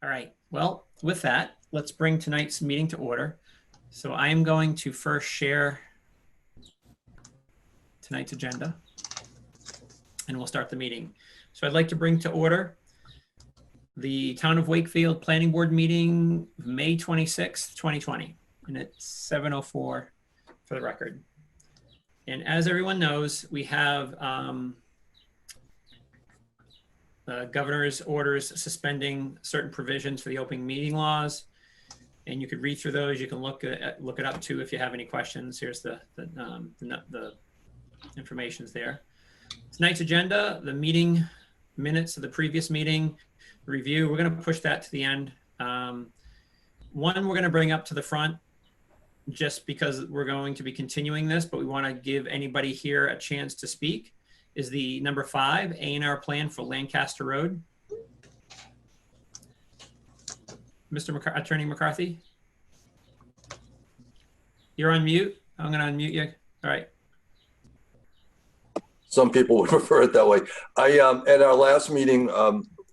All right. Well, with that, let's bring tonight's meeting to order. So I am going to first share tonight's agenda, and we'll start the meeting. So I'd like to bring to order the Town of Wakefield Planning Board meeting, May 26th, 2020, and it's 7:04 for the record. And as everyone knows, we have the governor's orders suspending certain provisions for the open meeting laws. And you could read through those. You can look it up too if you have any questions. Here's the information's there. Tonight's agenda, the meeting minutes of the previous meeting review. We're going to push that to the end. One, we're going to bring up to the front just because we're going to be continuing this, but we want to give anybody here a chance to speak, is the number 5 A&R plan for Lancaster Road. Attorney McCarthy, you're on mute. I'm going to unmute you. All right. Some people would prefer it that way. At our last meeting,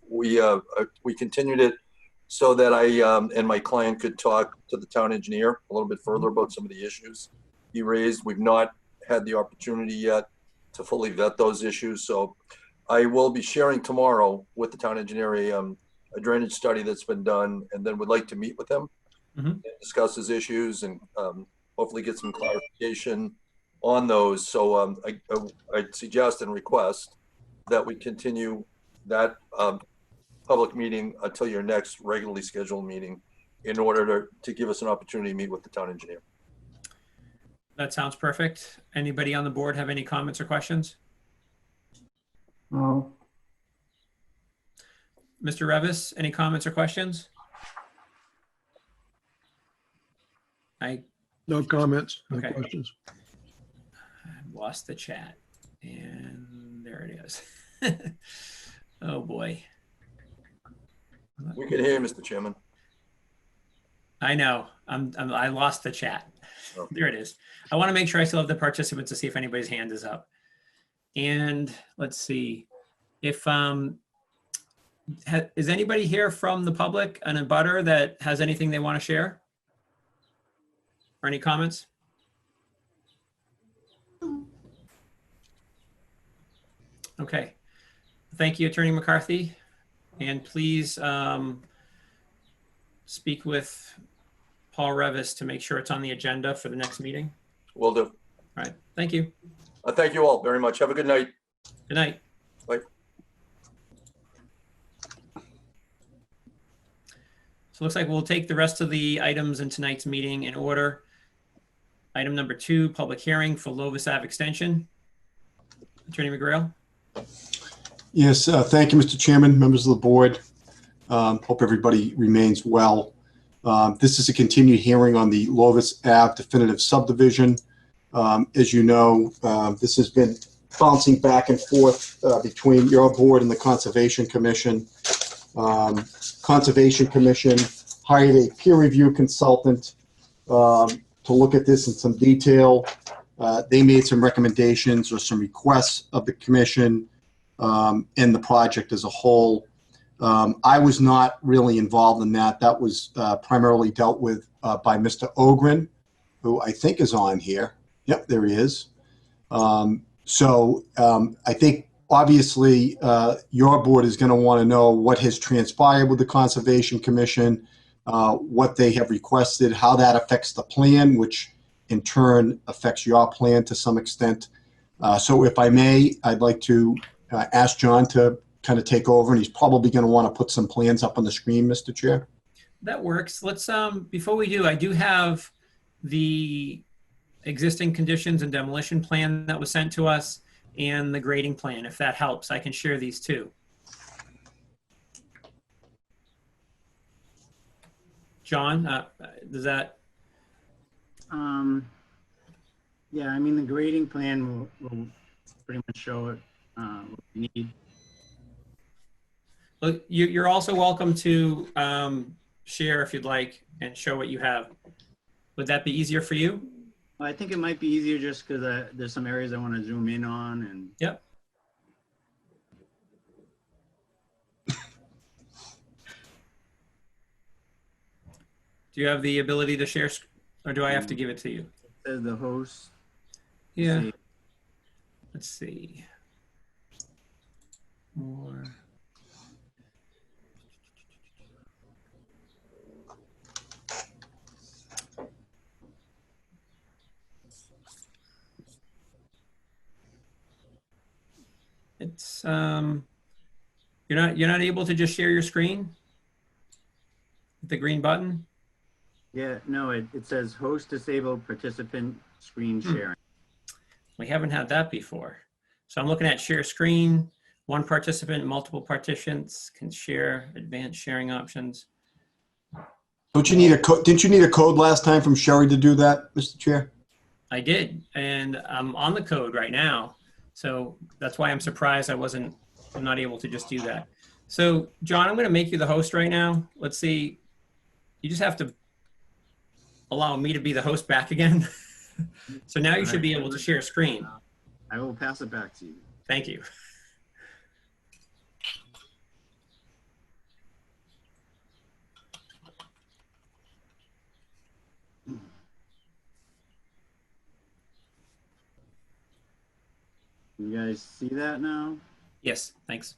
we continued it so that I and my client could talk to the town engineer a little bit further about some of the issues he raised. We've not had the opportunity yet to fully vet those issues. So I will be sharing tomorrow with the town engineer a drainage study that's been done, and then would like to meet with him and discuss his issues and hopefully get some clarification on those. So I'd suggest and request that we continue that public meeting until your next regularly scheduled meeting in order to give us an opportunity to meet with the town engineer. That sounds perfect. Anybody on the board have any comments or questions? No. Mr. Revis, any comments or questions? No comments, no Okay. questions. I've lost the chat, and there it is. Oh boy. We can hear you, Mr. Chairman. I know. I lost the chat. Oh. There it is. I want to make sure I still have the participants to see if anybody's hand is up. And let's see if is anybody here from the public, an abutter that has anything they want to share or any comments? Okay. Thank you, Attorney McCarthy. And please speak with Paul Revis to make sure it's on the agenda for the next meeting. Will do. All right. Thank you. Thank you all very much. Have a good night. Good night. Bye. So it looks like we'll take the rest of the items in tonight's meeting in order. Item number 2, public hearing for Lovis Ave extension. Attorney McGrail. Yes, thank you, Mr. Chairman, members of the board. Hope everybody remains well. This is a continued hearing on the Lovis Ave definitive subdivision. As you know, this has been bouncing back and forth between your board and the Conservation Commission. Conservation Commission hired a peer review consultant to look at this in some detail. They made some recommendations or some requests of the commission and the project as a whole. I was not really involved in that. That was primarily dealt with by Mr. Ogren, who I think is on here. Yep, there he is. So I think obviously your board is going to want to know what has transpired with the Conservation Commission, what they have requested, how that affects the plan, which in turn affects your plan to some extent. So if I may, I'd like to ask John to kind of take over, and he's probably going to want to put some plans up on the screen, Mr. Chair. That works. Let's, before we do, I do have the existing conditions and demolition plan that was sent to us and the grading plan. If that helps, I can share these too. John, does that? Yeah, I mean, the grading plan will pretty much show it what we need. Look, you're also welcome to share if you'd like and show what you have. Would that be easier for you? I think it might be easier just because there's some areas I want to zoom in on. And Yep. Do you have the ability to share, or do I have to give it to you? Says the host. Yeah. Say- Let's see. More. It's you're not able to just share your screen with the green button. Yeah, no, it says host disabled participant screen sharing. We haven't had that before. So I'm looking at share screen. One participant, multiple participants can share advanced sharing options. Don't you need a code? Didn't you need a code last time from Sherry to do that, Mr. Chair? I did, and I'm on the code right now. So that's why I'm surprised I'm not able to just do that. So John, I'm going to make you the host right now. Let's see. You just have to allow me to be the host back again. So now you should be able to share screen. I will pass it back to you. Thank you. You guys see that now? Yes, thanks.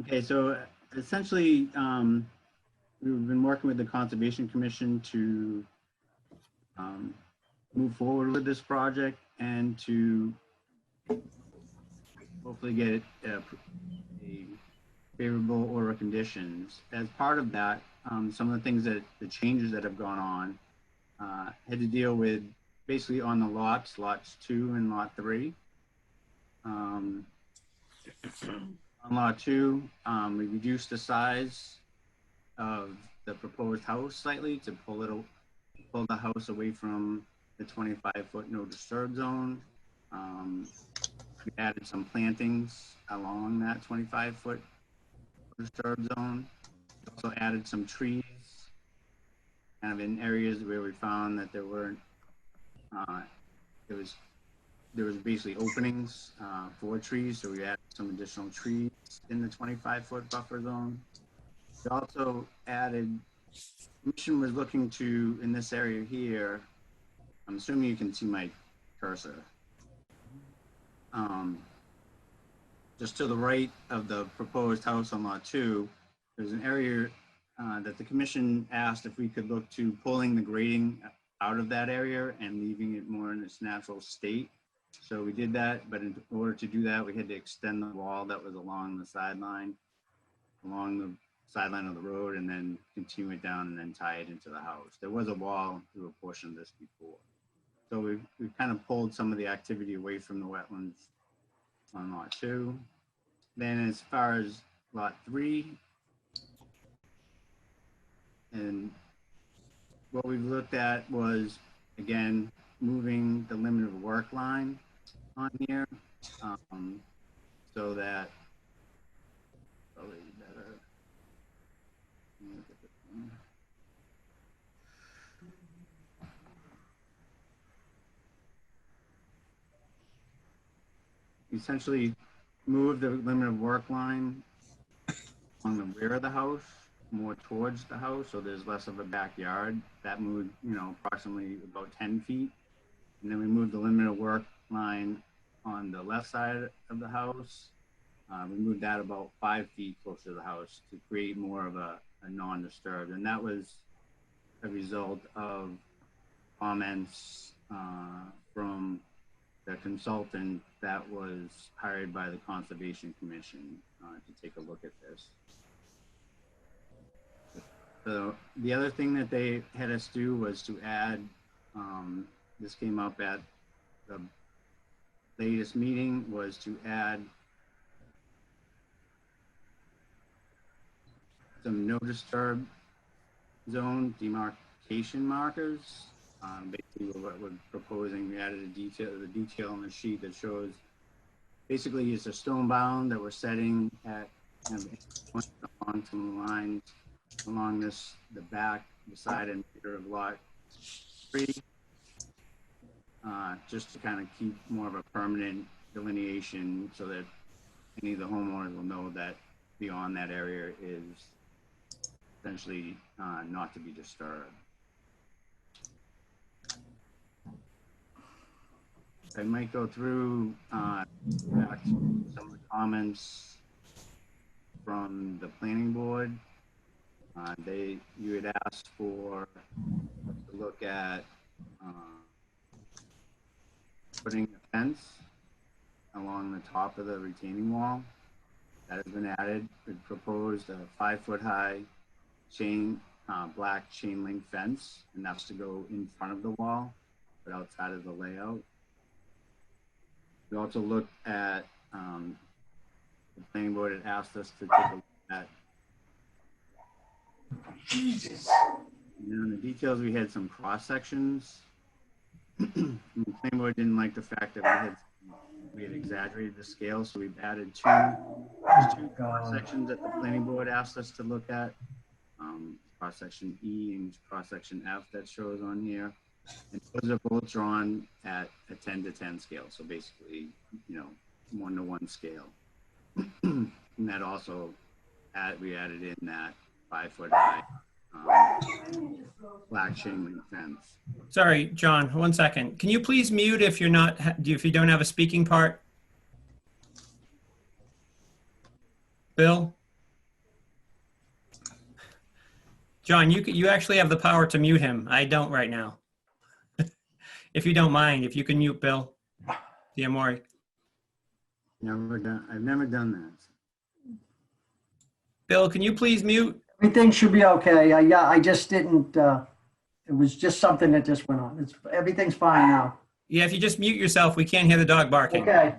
Okay, so essentially, we've been working with the Conservation Commission to move forward with this project and to hopefully get a favorable order of conditions. As part of that, some of the things the changes that have gone on had to deal with basically on the lots 2 and lot 3. On lot 2, we reduced the size of the proposed house slightly to pull the house away from the 25-foot no disturb zone. We added some plantings along that 25-foot disturb zone. We also added some trees kind of in areas where we found that there weren't, there was basically openings for trees, so we added some additional trees in the 25-foot buffer zone. We also added, the commission was looking to, in this area here, I'm assuming you can see my cursor. Just to the right of the proposed house on lot 2, there's an area that the commission asked if we could look to pulling the grading out of that area and leaving it more in its natural state. So we did that, but in order to do that, we had to extend the wall that was along the sideline of the road, and then continue it down and then tie it into the house. There was a wall through a portion of this before. So we've kind of pulled some of the activity away from the wetlands on lot 2. Then as far as lot 3, and what we've looked at was, again, moving the limit of work line on here, so that probably better. Essentially move the limit of work line on the rear of the house more towards the house, so there's less of a backyard. That moved, approximately about 10 feet. And then we moved the limit of work line on the left side of the house. We moved that about 5 feet closer to the house to create more of a non-disturbed. And that was a result of comments from the consultant that was hired by the Conservation Commission to take a look at this. So the other thing that they had us do was to add, this came up at the latest meeting, was to add some no disturb zone demarcation markers. Basically what we're proposing, we added the detail on the sheet that shows, basically it's a stone bound that we're setting at along some lines along the back, the side and rear of lot 3. just to kind of keep more of a permanent delineation so that any of the homeowners will know that beyond that area is essentially not to be disturbed. I might go through back to some of the comments from the planning board. You had asked for to look at putting a fence along the top of the retaining wall. That has been added. We proposed a 5-foot high chain, black chain link fence, and that's to go in front of the wall, but outside of the layout. We also looked at, the planning board had asked us to take a look at, in the details, we had some cross sections. The planning board didn't like the fact that we had exaggerated the scale, so we've added two cross sections that the planning board asked us to look at. Cross section E and cross section F that shows on here. And those are both drawn at a 10:10 scale. So basically, 1:1 scale. And that also, we added in that 5-foot high black chain link fence. Sorry, John, 1 second. Can you please mute if you don't have a speaking part? Bill? John, you actually have the power to mute him. I don't right now. If you don't mind, if you can mute Bill Diamore. I've never done that. Bill, can you please mute? Everything should be okay. Yeah, I just didn't, it was just something that just went on. Everything's fine now. Yeah, if you just mute yourself, we can't hear the dog barking. Okay.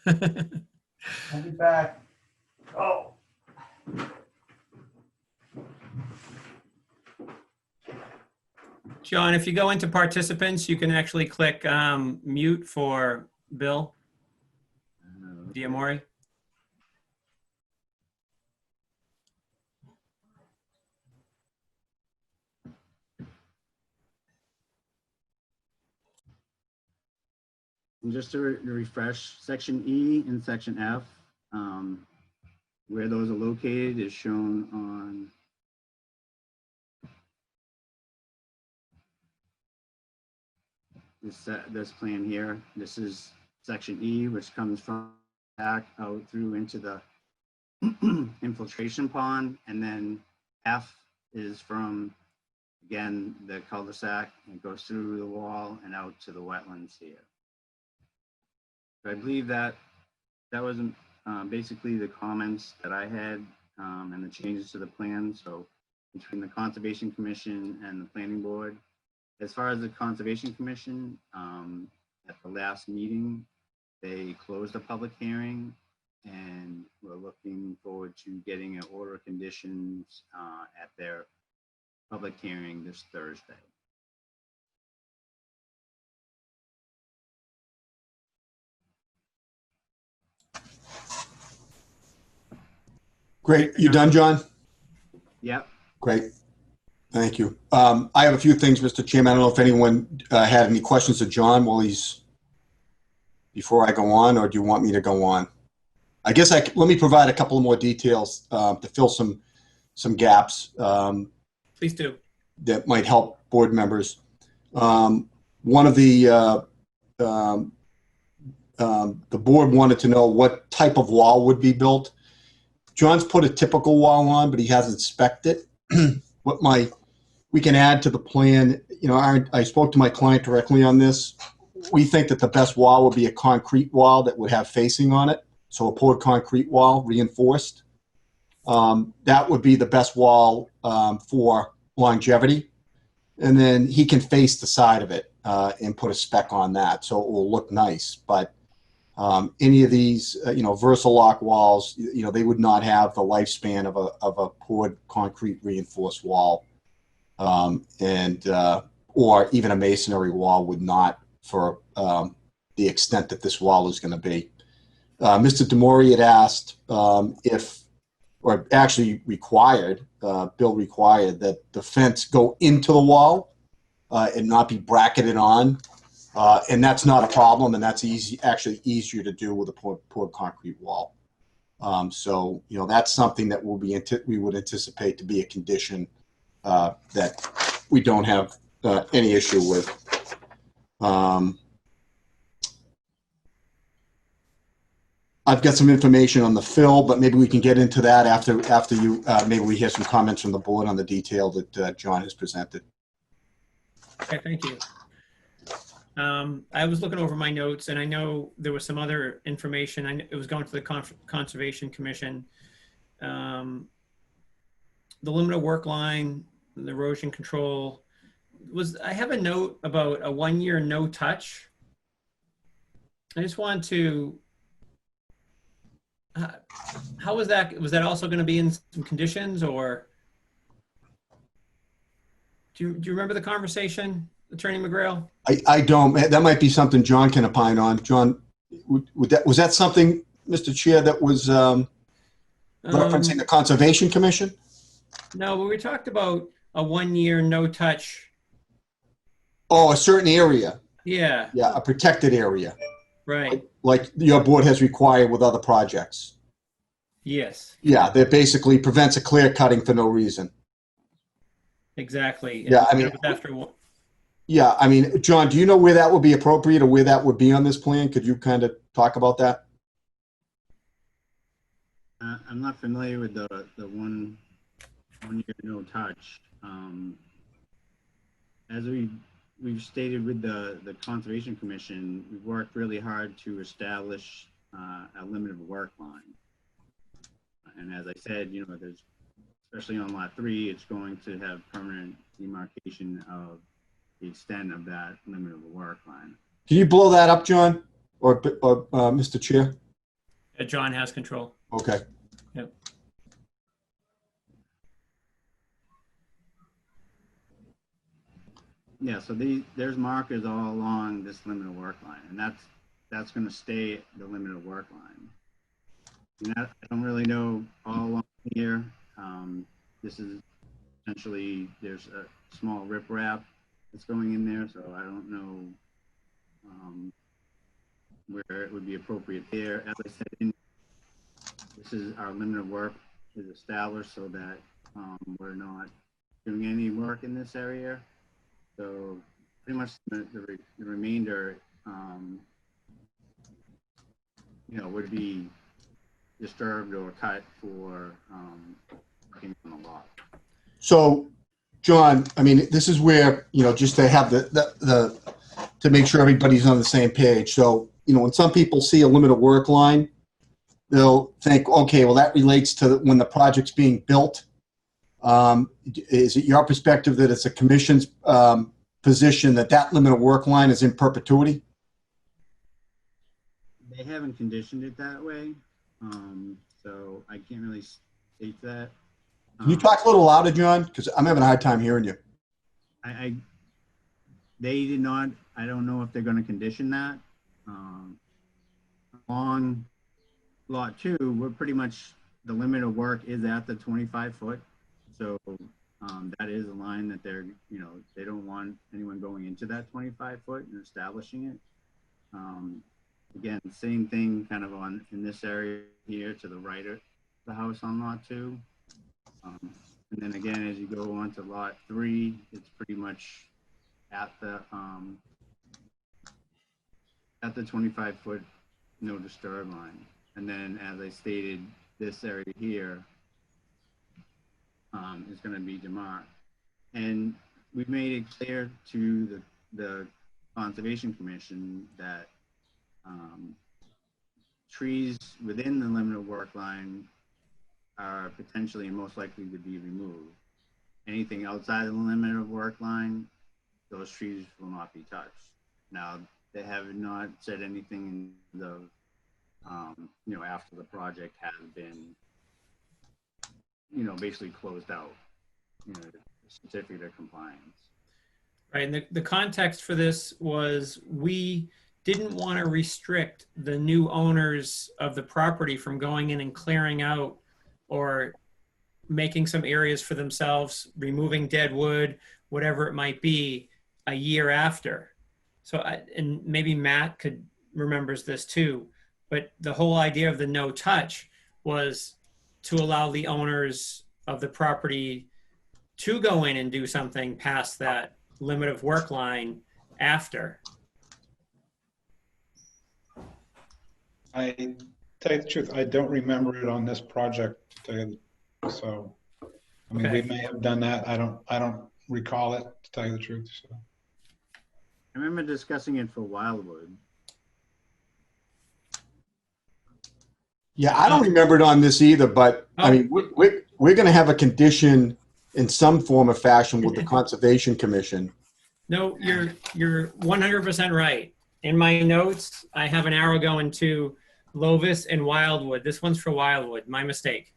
I'll be back. Oh. John, if you go into participants, you can actually click mute for Bill Diamore. And just to refresh, section E and section F, where those are located is shown on this plan here. This is section E, which comes from back out through into the infiltration pond, and then F is from, again, the cul-de-sac, and goes through the wall and out to the wetlands here. So I believe that was basically the comments that I had and the changes to the plan. So between the Conservation Commission and the Planning Board. As far as the Conservation Commission, at the last meeting, they closed the public hearing, and we're looking forward to getting an order of conditions at their public hearing this Thursday. Great. You done, John? Yep. Great. Thank you. I have a few things, Mr. Chairman. I don't know if anyone had any questions of John before I go on, or do you want me to go on? I guess let me provide a couple of more details to fill some gaps. Please do. That might help board members. One of the board wanted to know what type of wall would be built. John's put a typical wall on, but he hasn't spec'd it. We can add to the plan, I spoke to my client directly on this. We think that the best wall would be a concrete wall that would have facing on it. So a poured concrete wall, reinforced. That would be the best wall for longevity. And then he can face the side of it and put a spec on that, so it will look nice. But any of these, Versalock walls, they would not have the lifespan of a poured concrete reinforced wall, or even a masonry wall would not, for the extent that this wall is going to be. Mr. Diamore had asked or actually required, Bill required that the fence go into the wall and not be bracketed on. And that's not a problem, and that's actually easier to do with a poured concrete wall. So, that's something that we would anticipate to be a condition that we don't have any issue with. I've got some information on the fill, but maybe we can get into that after you, maybe we hear some comments from the board on the detail that John has presented. Okay, thank you. I was looking over my notes, and I know there was some other information. It was going to the Conservation Commission. The limit of work line, the erosion control. I have a note about a 1-year no touch. I just want to, how was that? Was that also going to be in some conditions, or do you remember the conversation, Attorney McGrail? I don't. That might be something John can opine on. John, was that something, Mr. Chair, that was referencing the Conservation Commission? No, but we talked about a 1-year no touch. Oh, a certain area. Yeah. Yeah, a protected area. Right. Like your board has required with other projects. Yes. Yeah, that basically prevents a clear cutting for no reason. Exactly. Yeah, I mean, yeah, I mean, John, do you know where that would be appropriate or where that would be on this plan? Could you kind of talk about that? I'm not familiar with the one year no touch. As we've stated with the Conservation Commission, we've worked really hard to establish a limited work line. And as I said, there's, especially on lot 3, it's going to have permanent demarcation of the extent of that limit of the work line. Can you blow that up, John, or Mr. Chair? John has control. Okay. Yep. Yeah, so there's markers all along this limit of work line, and that's going to stay the limit of work line. And I don't really know all along here. This is essentially, there's a small riprap that's going in there, so I don't know where it would be appropriate there. As I said, this is our limit of work is established so that we're not doing any work in this area. So pretty much the remainder, would be disturbed or cut for working on the lot. So, John, I mean, this is where, just to have to make sure everybody's on the same page. So, when some people see a limit of work line, they'll think, okay, well, that relates to when the project's being built. Is it your perspective that it's a commission's position that limit of work line is in perpetuity? They haven't conditioned it that way, so I can't really state that. Can you talk a little louder, John? Because I'm having a hard time hearing you. They did not. I don't know if they're going to condition that. On lot 2, we're pretty much, the limit of work is at the 25 foot. So that is a line that they don't want anyone going into that 25 foot and establishing it. Again, same thing kind of in this area here to the right of the house on lot 2. And then again, as you go on to lot 3, it's pretty much at the 25 foot no disturb line. And then, as I stated, this area here is going to be demarked. And we've made it clear to the Conservation Commission that trees within the limit of work line are potentially and most likely to be removed. Anything outside of the limit of work line, those trees will not be touched. Now, they have not said anything in the, after the project has been, basically closed out, certificate of compliance. Right, and the context for this was we didn't want to restrict the new owners of the property from going in and clearing out or making some areas for themselves, removing dead wood, whatever it might be. a year after. So, and maybe Matt remembers this too, but the whole idea of the no touch was to allow the owners of the property to go in and do something past that limit of work line after. I tell you the truth, I don't remember it on this project. So, I mean, we Okay. may have done that. I don't recall it, to tell you the truth. So. I remember discussing it for Wildwood. Yeah, I don't remember it on this either, but I mean, we're going to have a condition in some form or fashion with the Conservation Commission. No, you're 100% right. In my notes, I have an arrow going to Lovis and Wildwood. This one's for Wildwood. My mistake.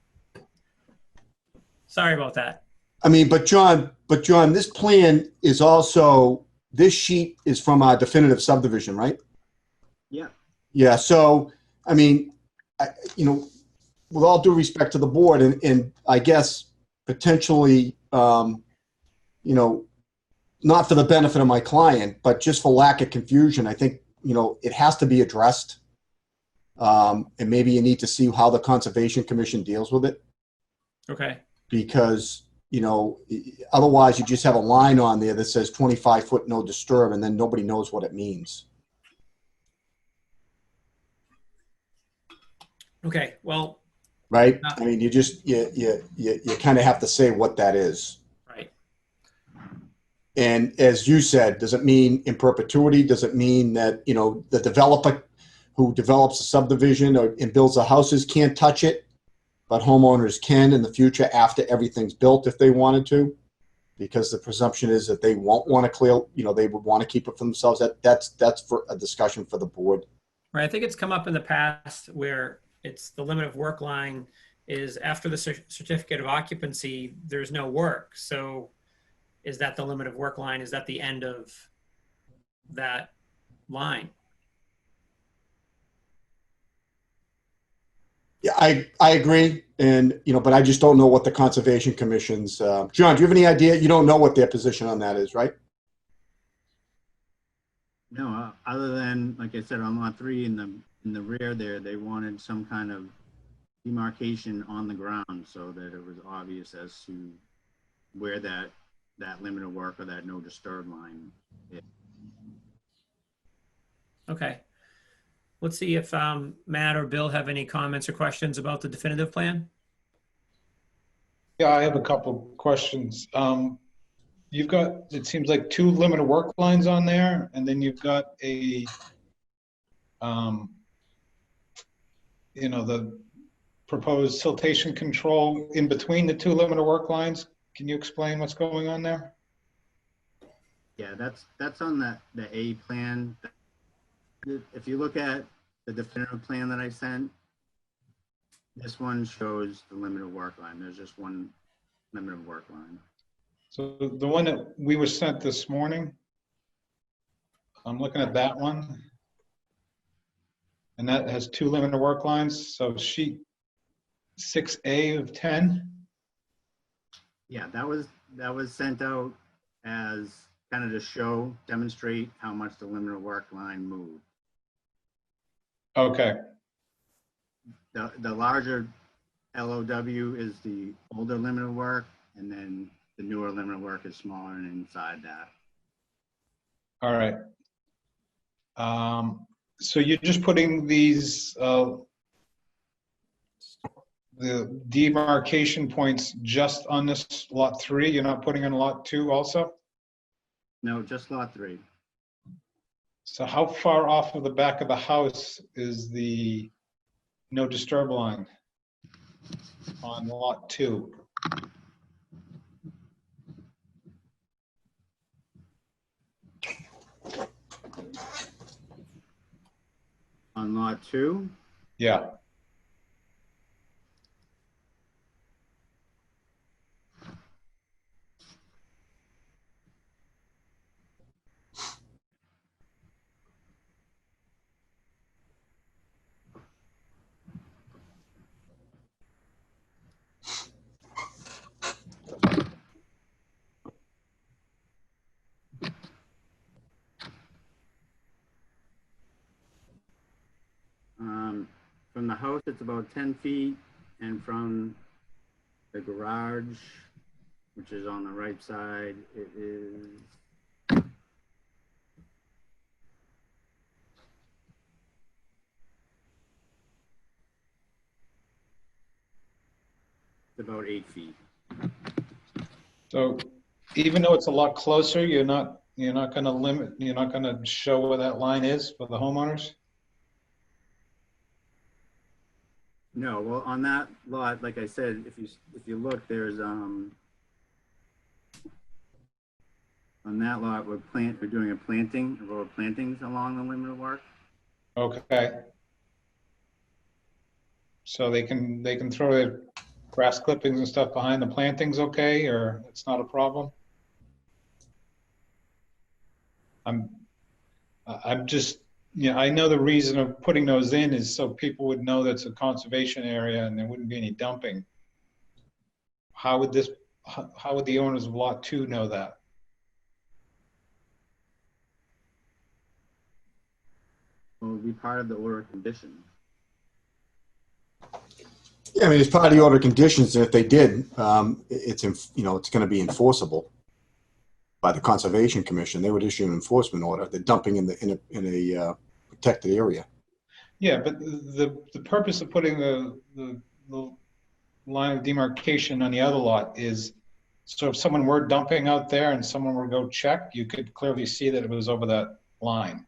Sorry about that. I mean, but John, this plan is also, this sheet is from our definitive subdivision, right? Yeah. Yeah. So, I mean, you know, with all due respect to the board, and I guess potentially, you know, not for the benefit of my client, but just for lack of confusion, I think, you know, it has to be addressed. And maybe you need to see how the Conservation Commission deals with it. Okay. Because, you know, otherwise you just have a line on there that says 25-foot no disturb, and then nobody knows what it means. Okay. Well, Right? I mean, you kind of have to say what that is. right. And as you said, does it mean in perpetuity? Does it mean that, you know, the developer who develops a subdivision and builds the houses can't touch it, but homeowners can in the future after everything's built if they wanted to? Because the presumption is that they won't want to clear, you know, they would want to keep it for themselves. That's for a discussion for the board. Right. I think it's come up in the past where it's the limit of work line is after the certificate of occupancy, there's no work. So is that the limit of work line? Is that the end of that line? Yeah, I agree. And, you know, but I just don't know what the Conservation Commission's, John, do you have any idea? You don't know what their position on that is, right? No, other than, like I said, on lot 3 in the rear there, they wanted some kind of demarcation on the ground so that it was obvious as to where that limit of work or that no disturb line is. Okay. Let's see if Matt or Bill have any comments or questions about the definitive plan. Yeah, I have a couple questions. You've got, it seems like 2 limited work lines on there, and then you've got a, you know, the proposed siltation control in between the 2 limited work lines. Can you explain what's going on there? Yeah, that's on the A plan. If you look at the definitive plan that I sent, this one shows the limit of work line. There's just one limit of work line. So the one that we were sent this morning, I'm looking at that one. And that has 2 limited work lines. So sheet 6A of 10. Yeah, that was sent out as kind of to demonstrate how much the limit of work line moved. Okay. The larger LOW is the older limit of work, and then the newer limit of work is smaller and inside that. All right. So you're just putting these, the demarcation points just on this lot 3? You're not putting on lot 2 also? No, just lot 3. So how far off of the back of the house is the no disturb line on lot 2? On lot 2, Yeah. the house, it's about 10 feet, and from the garage, which is on the right side, it is about 8 feet. So even though it's a lot closer, you're not going to limit, you're not going to show where that line is for the homeowners? No, well, on that lot, like I said, if you look, there's on that lot, we're doing a planting, a row of plantings along the limit of work. Okay. So they can throw their grass clippings and stuff behind the plantings, okay, or it's not a problem? I'm just, I know the reason of putting those in is so people would know that's a conservation area and there wouldn't be any dumping. How would the owners of Lot 2 know that? Well, it would be part of the order of conditions. Yeah, I mean, it's part of the order of conditions, and if they did, it's going to be enforceable by the Conservation Commission. They would issue an enforcement order. They're dumping in a protected area. Yeah, but the purpose of putting the line of demarcation on the other lot is so if someone were dumping out there and someone were to go check, you could clearly see that it was over that line.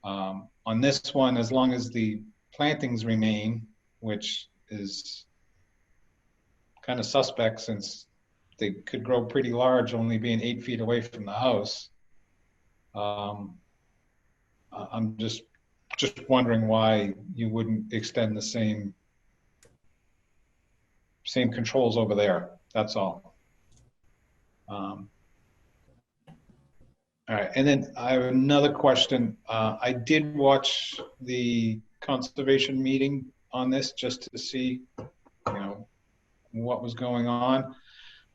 On this one, as long as the plantings remain, which is kind of suspect since they could grow pretty large, only being 8 feet away from the house. I'm just wondering why you wouldn't extend the same controls over there. That's all. All right, and then I have another question. I did watch the conservation meeting on this just to see, what was going on.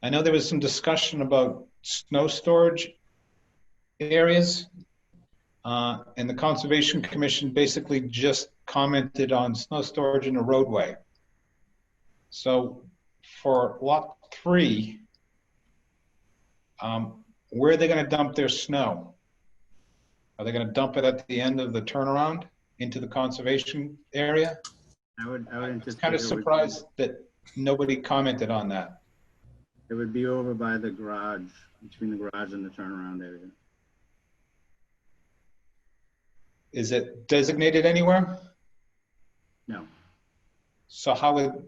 I know there was some discussion about snow storage areas, and the Conservation Commission basically just commented on snow storage in a roadway. So for Lot 3, where are they going to dump their snow? Are they going to dump it at the end of the turnaround into the conservation area? I would anticipate. I'm kind of surprised that nobody commented on that. It would be over by the garage, between the garage and the turnaround area. Is it designated anywhere? No, So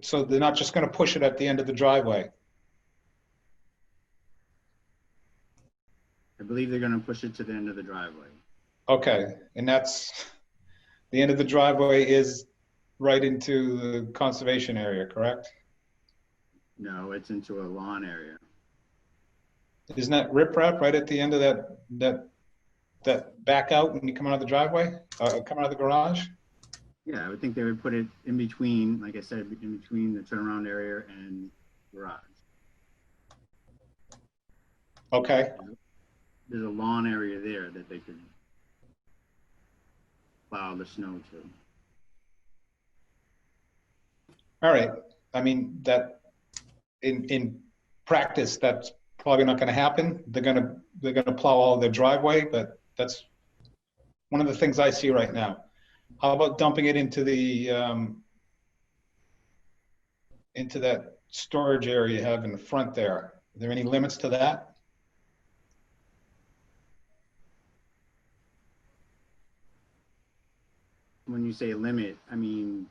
so they're not just going to push it at the end of the driveway? I believe they're going to push it to the end of the driveway. Okay, and that's the end of the driveway is right into the conservation area, correct? No, it's into a lawn area. Isn't that riprap right at the end of that back out when you come out of the driveway, come out of the garage? Yeah, I would think they would put it in between, like I said, in between the turnaround area and garage. Okay, There's a lawn area there that they could plow the snow to. all right. I mean, that in practice, that's probably not going to happen. They're going to plow all their driveway, but that's one of the things I see right now. How about dumping it into that storage area you have in the front there? Are there any limits to that? When you say limit, I mean,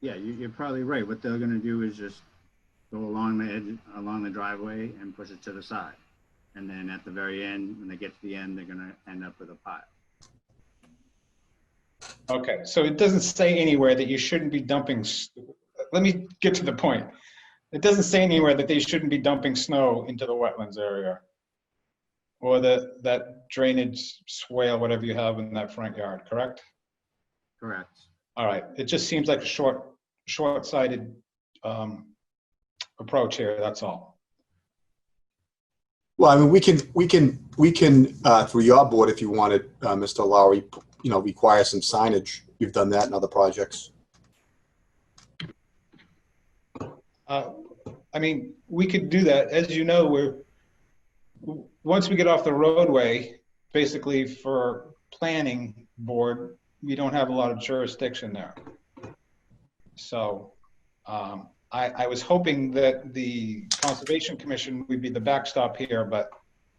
yeah, you're probably right. What they're going to do is just go along the edge, along the driveway and push it to the side. And then at the very end, when they get to the end, they're going to end up with a pile. Okay, so it doesn't say anywhere that you shouldn't be dumping. Let me get to the point. It doesn't say anywhere that they shouldn't be dumping snow into the wetlands area or that drainage swale, whatever you have in that front yard, correct? Correct. All right, it just seems like a short-sighted approach here, that's all. Well, I mean, we can through your board, if you wanted, Mr. Lowry, require some signage. You've done that in other projects. I mean, we could do that. As you know, once we get off the roadway, basically for planning board, we don't have a lot of jurisdiction there. So I was hoping that the Conservation Commission would be the backstop here, but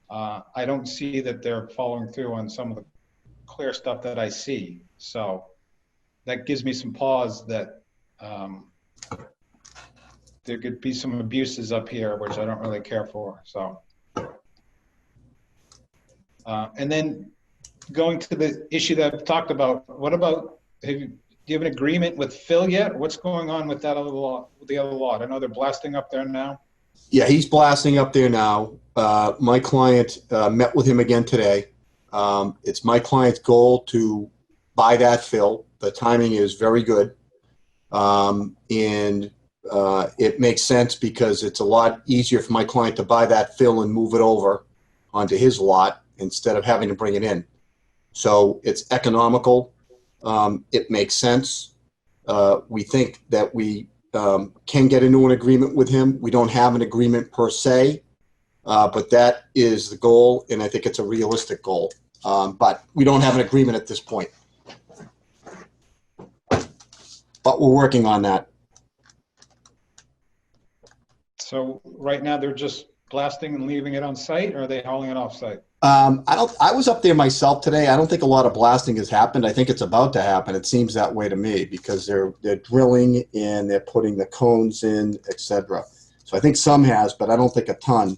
I don't see that they're following through on some of the clear stuff that I see. So that gives me some pause that there could be some abuses up here, which I don't really care for. So, and then going to the issue that I've talked about, what about, do you have an agreement with Phil yet? What's going on with that other lot, with the other lot? I know they're blasting up there now. Yeah, he's blasting up there now. My client met with him again today. It's my client's goal to buy that fill. The timing is very good. And it makes sense because it's a lot easier for my client to buy that fill and move it over onto his lot instead of having to bring it in. So it's economical. It makes sense. We think that we can get into an agreement with him. We don't have an agreement per se, but that is the goal, and I think it's a realistic goal. But we don't have an agreement at this point. But we're working on that. So right now they're just blasting and leaving it on site, or are they hauling it off site? I was up there myself today. I don't think a lot of blasting has happened. I think it's about to happen. It seems that way to me because they're drilling and they're putting the cones in, etc. So I think some has, but I don't think a ton.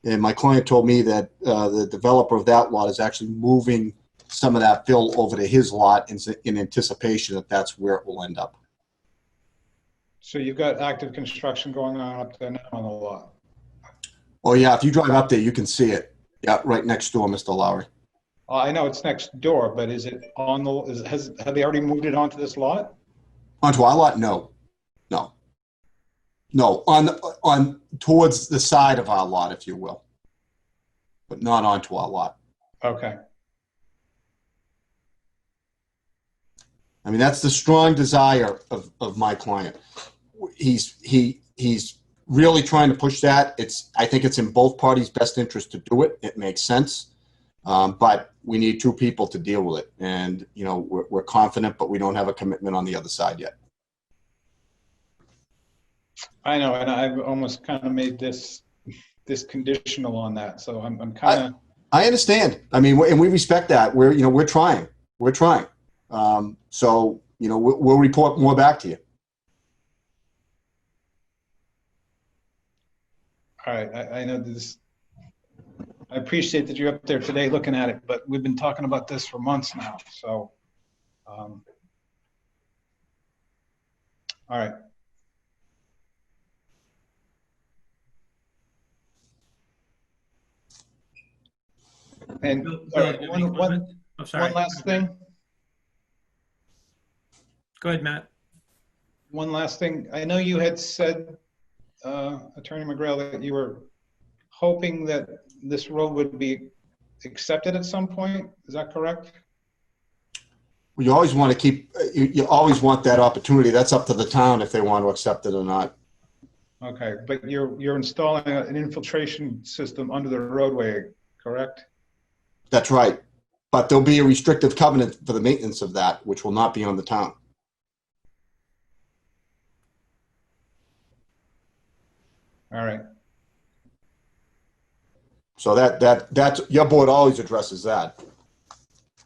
And my client told me that the developer of that lot is actually moving some of that fill over to his lot in anticipation that that's where it will end up. So you've got active construction going on up there now on the lot. Oh yeah, if you drive up there, you can see it. Yeah, right next door, Mr. Lowry. I know it's next door, but is it on the, have they already moved it onto this lot? Onto our lot? No. On towards the side of our lot, if you will, but not onto our lot. Okay. I mean, that's the strong desire of my client. He's really trying to push that. I think it's in both parties' best interest to do it. It makes sense. But we need two people to deal with it. And, you know, we're confident, but we don't have a commitment on the other side yet. I know, and I've almost kind of made this conditional on that. So I'm kind of. I understand. I mean, and we respect that. We're trying. So, you know, we'll report more back to you. All right, I know this. I appreciate that you're up there today looking at it, but we've been talking about this for months now. So, all right. And Bill, all right, do you have any comment? Oh, sorry. one last thing. Go ahead, Matt. One last thing. I know you had said, Attorney McGrail, that you were hoping that this road would be accepted at some point. Is that correct? You always want to keep. You always want that opportunity. That's up to the town if they want to accept it or not. Okay, but you're installing an infiltration system under the roadway, correct? That's right. But there'll be a restrictive covenant for the maintenance of that, which will not be on the town. All right. So that's your board always addresses that.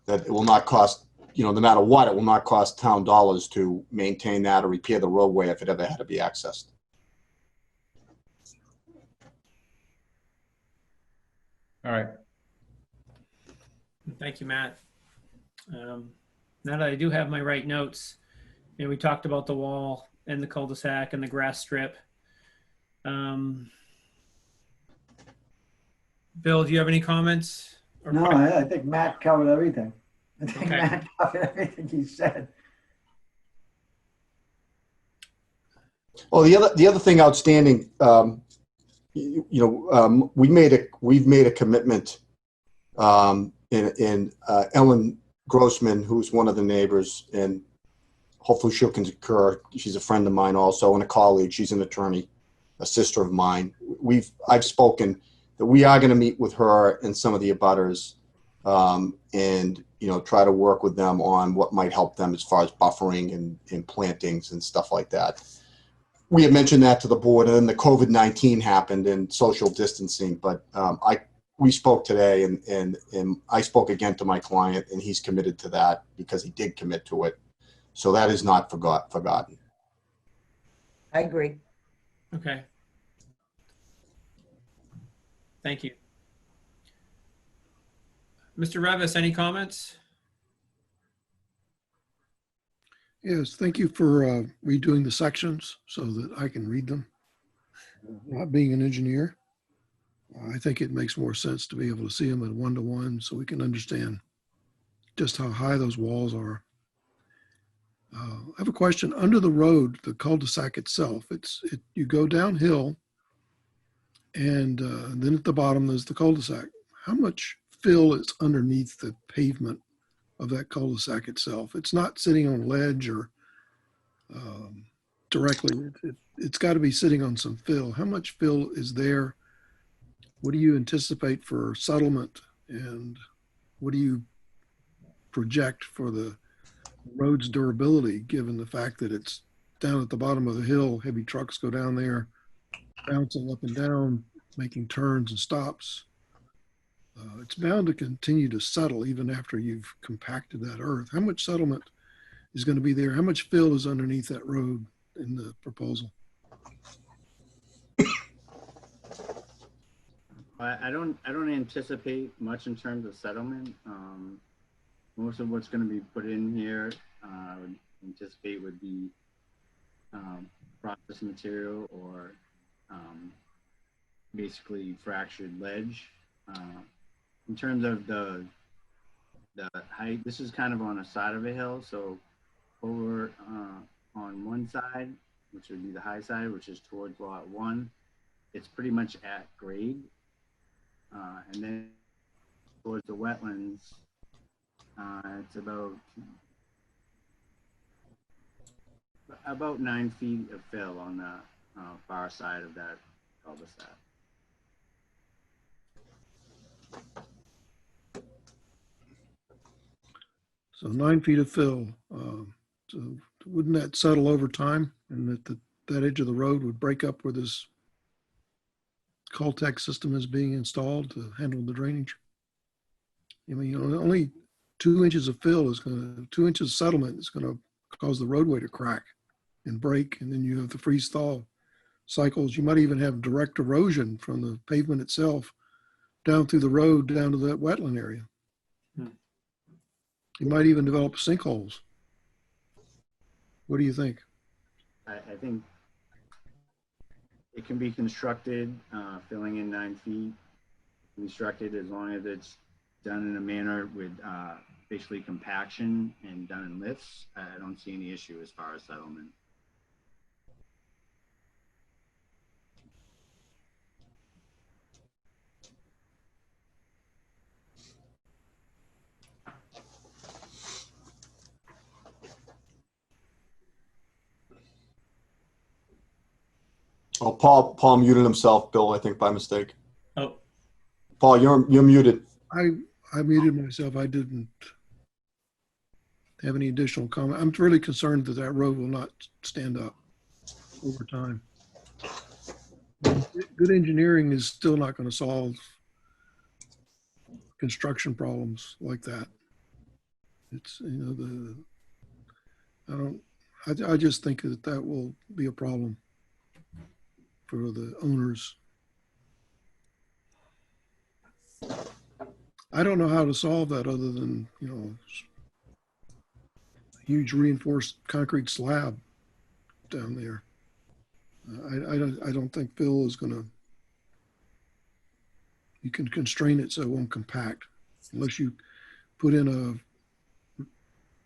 That it will not cost, you know, no matter what, it will not cost town dollars to maintain that or repair the roadway if it ever had to be accessed. All right. Thank you, Matt. Now that I do have my right notes, you know, we talked about the wall and the cul-de-sac and the grass strip. Bill, do you have any comments? Or No, I think Matt covered everything. I think Okay. Matt covered everything he said. Oh, the other thing outstanding, we've made a commitment in Ellen Grossman, who's one of the neighbors, and hopefully she'll concur. She's a friend of mine also and a colleague. She's an attorney. a sister of mine. I've spoken that we are going to meet with her and some of the abutters, and try to work with them on what might help them as far as buffering and plantings and stuff like that. We had mentioned that to the board, and then the COVID-19 happened and social distancing. But we spoke today, and I spoke again to my client, and he's committed to that because he did commit to it. So that is not forgotten. I agree. Okay. Thank you. Mr. Revis, any comments? Yes, thank you for redoing the sections so that I can read them. Not being an engineer, I think it makes more sense to be able to see them at one-to-one so we can understand just how high those walls are. I have a question. Under the road, the cul-de-sac itself, you go downhill, and then at the bottom there's the cul-de-sac. How much fill is underneath the pavement of that cul-de-sac itself? It's not sitting on a ledge or directly. It's got to be sitting on some fill. How much fill is there? What do you anticipate for settlement, and what do you project for the road's durability, given the fact that it's down at the bottom of the hill? Heavy trucks go down there, bouncing up and down, making turns and stops. It's bound to continue to settle even after you've compacted that earth. How much settlement is going to be there? How much fill is underneath that road in the proposal? I don't anticipate much in terms of settlement. Most of what's going to be put in here, I would anticipate would be processed material or basically fractured ledge. In terms of the height, this is kind of on a side of a hill. So over on one side, which would be the high side, which is towards lot 1, it's pretty much at grade. And then towards the wetlands, it's about 9 feet of fill on the far side of that cul-de-sac. So 9 feet of fill. So wouldn't that settle over time, and that edge of the road would break up where this Caltech system is being installed to handle the drainage? I mean, only 2 inches of fill 2 inches of settlement is going to cause the roadway to crack and break, and then you have the freeze thaw cycles. You might even have direct erosion from the pavement itself down through the road down to that wetland area. You might even develop sinkholes. What do you think? I think it can be constructed, filling in 9 feet, constructed as long as it's done in a manner with basically compaction and done in lifts. I don't see any issue as far as settlement. Oh, Paul muted himself, Bill, I think by mistake. Oh, Paul, you're muted. I muted myself. I didn't have any additional comment. I'm really concerned that that road will not stand up over time. Good engineering is still not going to solve construction problems like that. It's, I just think that will be a problem for the owners. I don't know how to solve that other than, huge reinforced concrete slab down there. I don't think fill is going to, you can constrain it so it won't compact unless you put in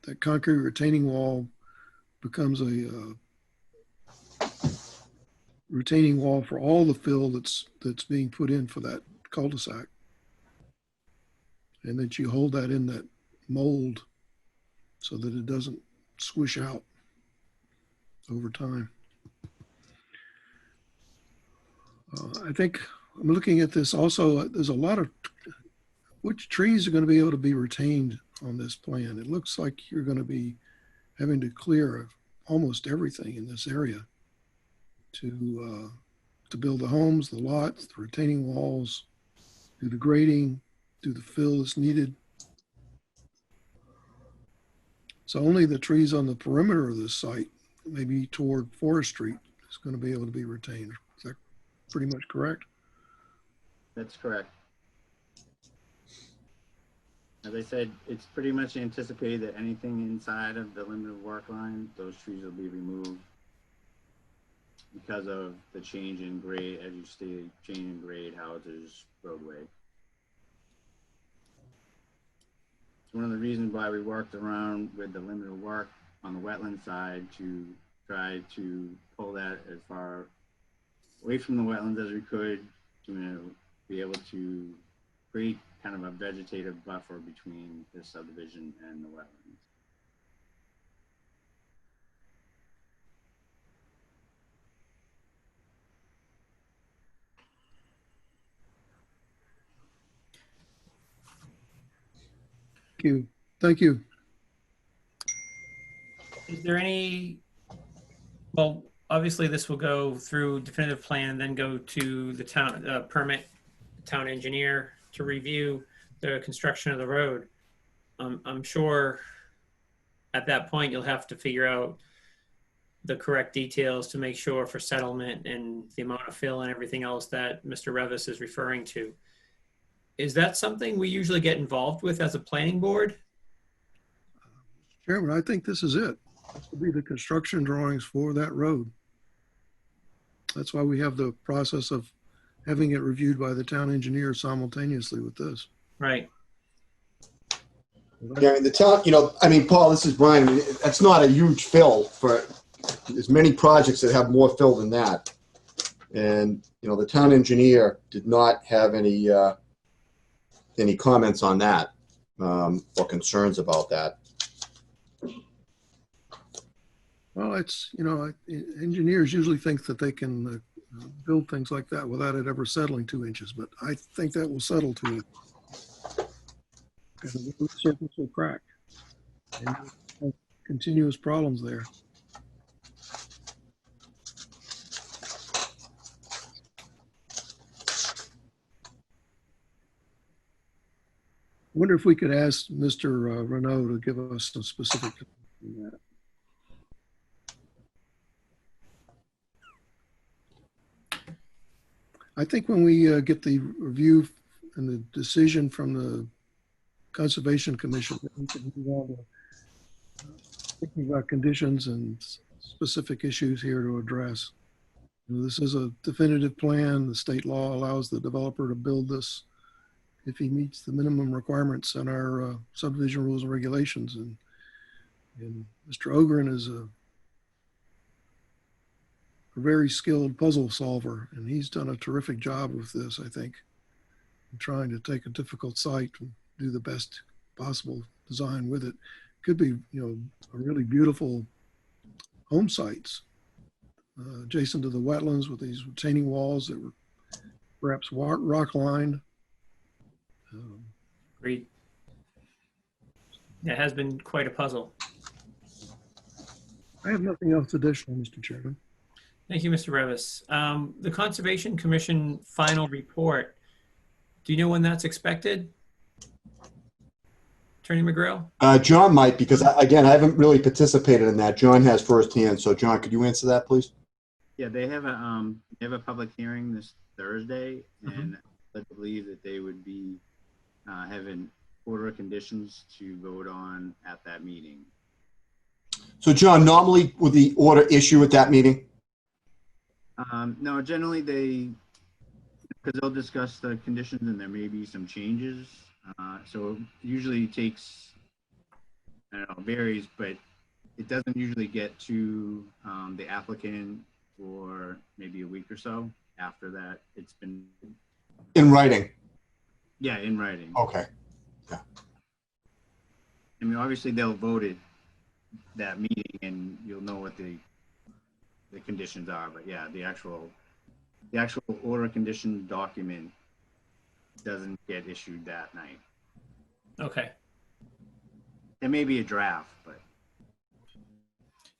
that concrete retaining wall becomes a retaining wall for all the fill that's being put in for that cul-de-sac. And that you hold that in that mold so that it doesn't squish out over time. I think I'm looking at this also, there's a lot of, which trees are going to be able to be retained on this plan? It looks like you're going to be having to clear almost everything in this area to build the homes, the lots, the retaining walls, do the grading, do the fill that's needed. So only the trees on the perimeter of this site, maybe toward Forest Street, is going to be able to be retained. Is that pretty much correct? That's correct. As I said, it's pretty much anticipated that anything inside of the limited work line, those trees will be removed because of the change in grade, as you stated, change in grade, houses, roadway. It's one of the reasons why we worked around with the limited work on the wetland side to try to pull that as far away from the wetlands as we could to be able to create kind of a vegetative buffer between this subdivision and the wetlands. Thank you. Thank you. Is there any, well, obviously this will go through definitive plan and then go to the town permit, town engineer to review the construction of the road. I'm sure at that point you'll have to figure out the correct details to make sure for settlement and the amount of fill and everything else that Mr. Revis is referring to. Is that something we usually get involved with as a planning board? Chairman, I think this is it. This will be the construction drawings for that road. That's why we have the process of having it reviewed by the town engineer simultaneously with this. Right. Yeah, I mean, the town, I mean, Paul, this is Brian. I mean, that's not a huge fill for, there's many projects that have more fill than that. And, the town engineer did not have any comments on that, or concerns about that. Well, it's, engineers usually think that they can build things like that without it ever settling 2 inches, but I think that will settle to it. And the surface will crack. And you'll have continuous problems there. I wonder if we could ask Mr. Renaud to give us some specific on that. I think when we get the review and the decision from the Conservation Commission, we can move on to thinking about conditions and specific issues here to address. This is a definitive plan. The state law allows the developer to build this if he meets the minimum requirements in our subdivision rules and regulations. And Mr. Ogren is a very skilled puzzle solver, and he's done a terrific job with this, I think, in trying to take a difficult site and do the best possible design with it. Could be, a really beautiful home sites adjacent to the wetlands with these retaining walls that were perhaps rock lined. Agreed. It has been quite a puzzle. I have nothing else additional, Mr. Chairman. Thank you, Mr. Revis. The Conservation Commission final report, do you know when that's expected? Attorney McGrail? John might, because again, I haven't really participated in that. John has firsthand. So John, could you answer that, please? Yeah, they have a public hearing this Thursday, and I believe that they would be having order of conditions to vote on at that meeting. So John, normally would the order issue at that meeting? No, generally because they'll discuss the conditions and there may be some changes. So it usually takes, I don't know, varies, but it doesn't usually get to the applicant for maybe a week or so after that. It's been In writing? Yeah, in writing. Okay. I mean, obviously they'll vote at that meeting and you'll know what the conditions are, but yeah, the actual the actual order condition document doesn't get issued that night. Okay. There may be a draft, but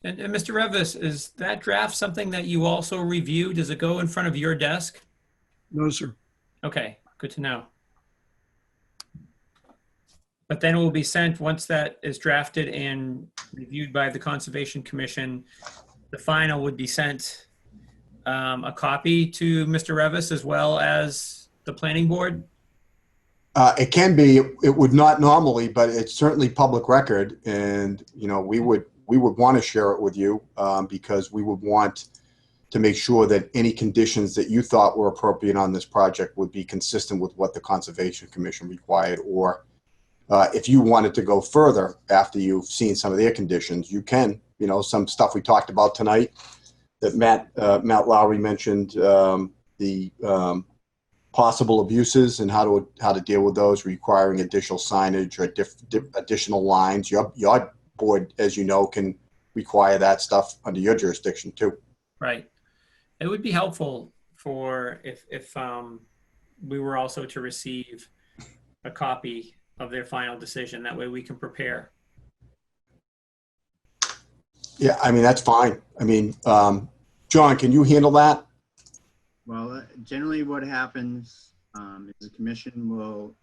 And Mr. Revis, is that draft something that you also review? Does it go in front of your desk? No, sir. Okay, good to know. But then it will be sent, once that is drafted and reviewed by the Conservation Commission, the final would be sent a copy to Mr. Revis as well as the planning board? It can be, it would not normally, but it's certainly public record. And, you know, we would want to share it with you because we would want to make sure that any conditions that you thought were appropriate on this project would be consistent with what the Conservation Commission required. Or if you wanted to go further after you've seen some of their conditions, you can, you know, some stuff we talked about tonight that Matt Lowry mentioned, the possible abuses and how to deal with those, requiring additional signage or additional lines. Your board, as you know, can require that stuff under your jurisdiction too. Right. It would be helpful for if we were also to receive a copy of their final decision. That way we can prepare. Yeah, I mean, that's fine. I mean, John, can you handle that? well, generally what happens is the commission will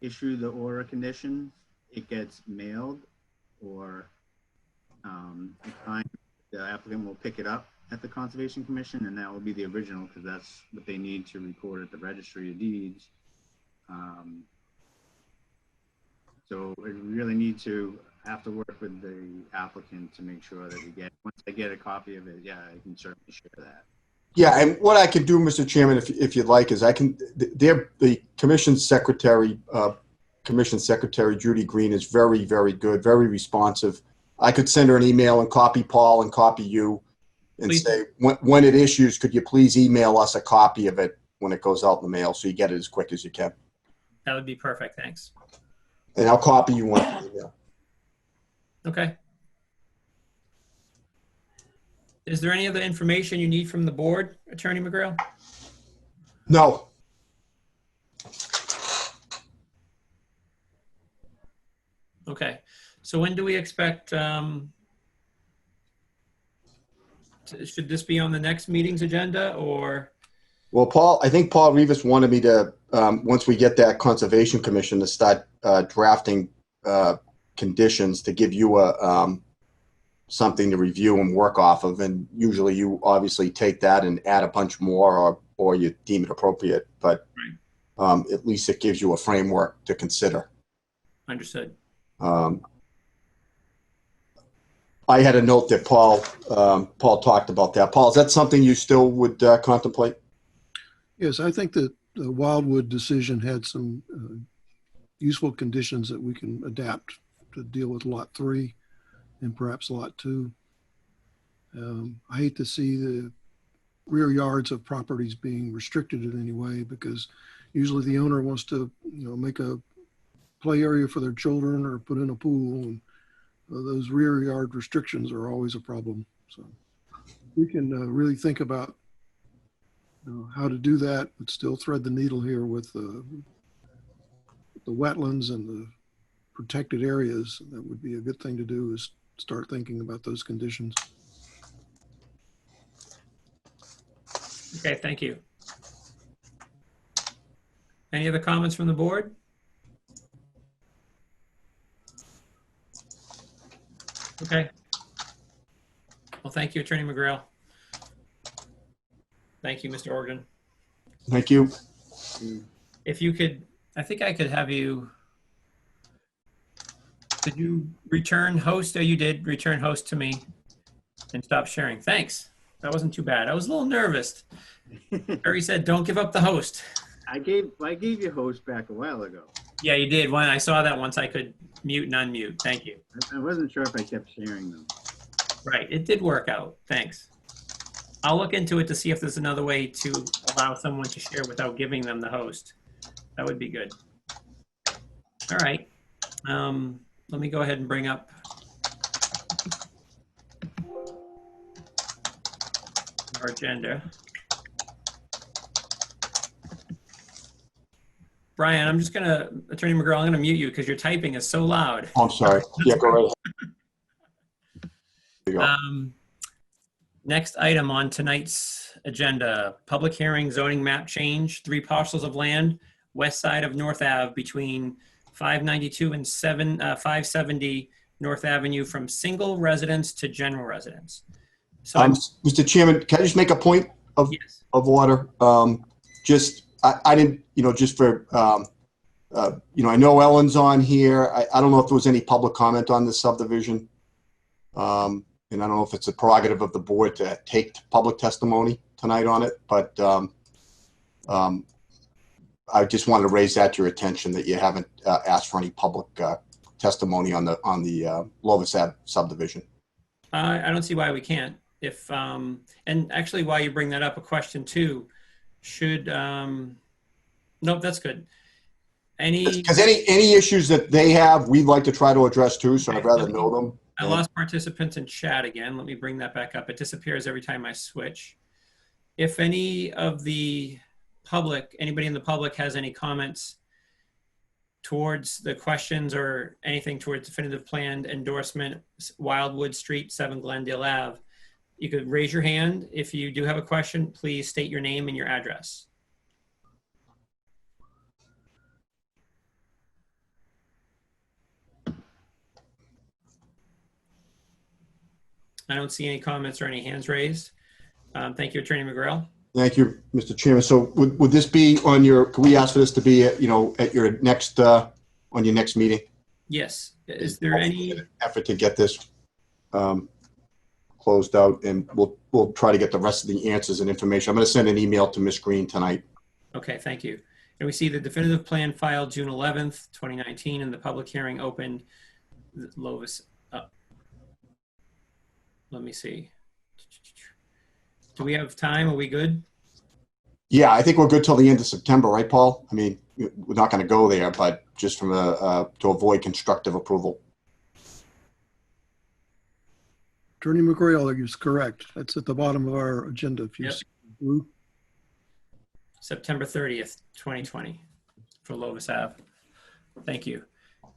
issue the order conditions. It gets mailed, or the applicant will pick it up at the Conservation Commission, and that will be the original because that's what they need to record at the Registry of Deeds. So we really need to have to work with the applicant to make sure that once they get a copy of it, yeah, I can certainly share that. Yeah, and what I can do, Mr. Chairman, if you'd like, is the Commission Secretary, Judy Green, is very, very good, very responsive. I could send her an email and copy Paul and copy you and Please. say, when it issues, could you please email us a copy of it when it goes out in the mail so you get it as quick as you can. That would be perfect. Thanks. And I'll copy you on the email. Okay. Is there any other information you need from the board, Attorney McGrail? No, Okay. So when do we expect, should this be on the next meeting's agenda or? well, I think Paul Rivas wanted me to, once we get that Conservation Commission, to start drafting conditions to give you something to review and work off of. And usually you obviously take that and add a bunch more or you deem it appropriate. But at least it gives you a framework to consider. Understood. I had a note that Paul talked about that. Paul, is that something you still would contemplate? Yes, I think that the Wildwood decision had some useful conditions that we can adapt to deal with Lot 3 and perhaps Lot 2. I hate to see the rear yards of properties being restricted in any way because usually the owner wants to, make a play area for their children or put in a pool, and those rear yard restrictions are always a problem. So we can really think about how to do that, but still thread the needle here with the wetlands and the protected areas. That would be a good thing to do, is start thinking about those conditions. Okay, thank you. Any other comments from the board? Okay. Well, thank you, Attorney McGrail. Thank you, Mr. Ogden. Thank you. If you could, I think I could have you, did you return host? Oh, you did return host to me and stop sharing. Thanks. That wasn't too bad. I was a little nervous. Barry said, don't give up the host. I gave you host back a while ago. Yeah, you did. When I saw that once I could mute and unmute. Thank you. I wasn't sure if I kept sharing them. Right. It did work out. Thanks. I'll look into it to see if there's another way to allow someone to share without giving them the host. That would be good. All right. Let me go ahead and bring up our agenda. Brian, I'm just gonna, Attorney McGrail, I'm gonna mute you because your typing is so loud. Oh, I'm sorry. Yeah, go right ahead. There you go. Next item on tonight's agenda, public hearing zoning map change, 3 parcels of land, west side of North Ave between 592 and 570 North Avenue from single residence to general residence. So, Mr. Chairman, can I just make a point yes, of order? I didn't, just for, I know Ellen's on here. I don't know if there was any public comment on this subdivision. And I don't know if it's a prerogative of the board to take public testimony tonight on it, but I just wanted to raise that to your attention that you haven't asked for any public testimony on the Lovis Ave subdivision. I don't see why we can't. If and actually, while you bring that up, a question too, should nope, that's good. Because any issues that they have, we'd like to try to address too, so I'd rather know them. I lost participants in chat again. Let me bring that back up. It disappears every time I switch. If any of the public, anybody in the public has any comments towards the questions or anything towards definitive plan endorsement, Wildwood Street, 7 Glendale Ave, you could raise your hand. If you do have a question, please state your name and your address. I don't see any comments or any hands raised. Thank you, Attorney McGrail. Thank you, Mr. Chairman. So would this be on your, can we ask for this to be, at your next, on your next meeting? Yes. Is there any effort to get this closed out, and we'll try to get the rest of the answers and information. I'm going to send an email to Ms. Green tonight. Okay, thank you. And we see the definitive plan filed June 11th, 2019, and the public hearing opened. Lovis, let me see. Do we have time? Are we good? Yeah, I think we're good till the end of September, right, Paul? I mean, we're not going to go there, but just from to avoid constructive approval. Attorney McGrail is correct. That's at the bottom of our agenda. If you Yep. see blue. September 30th, 2020 for Lovis Ave. Thank you.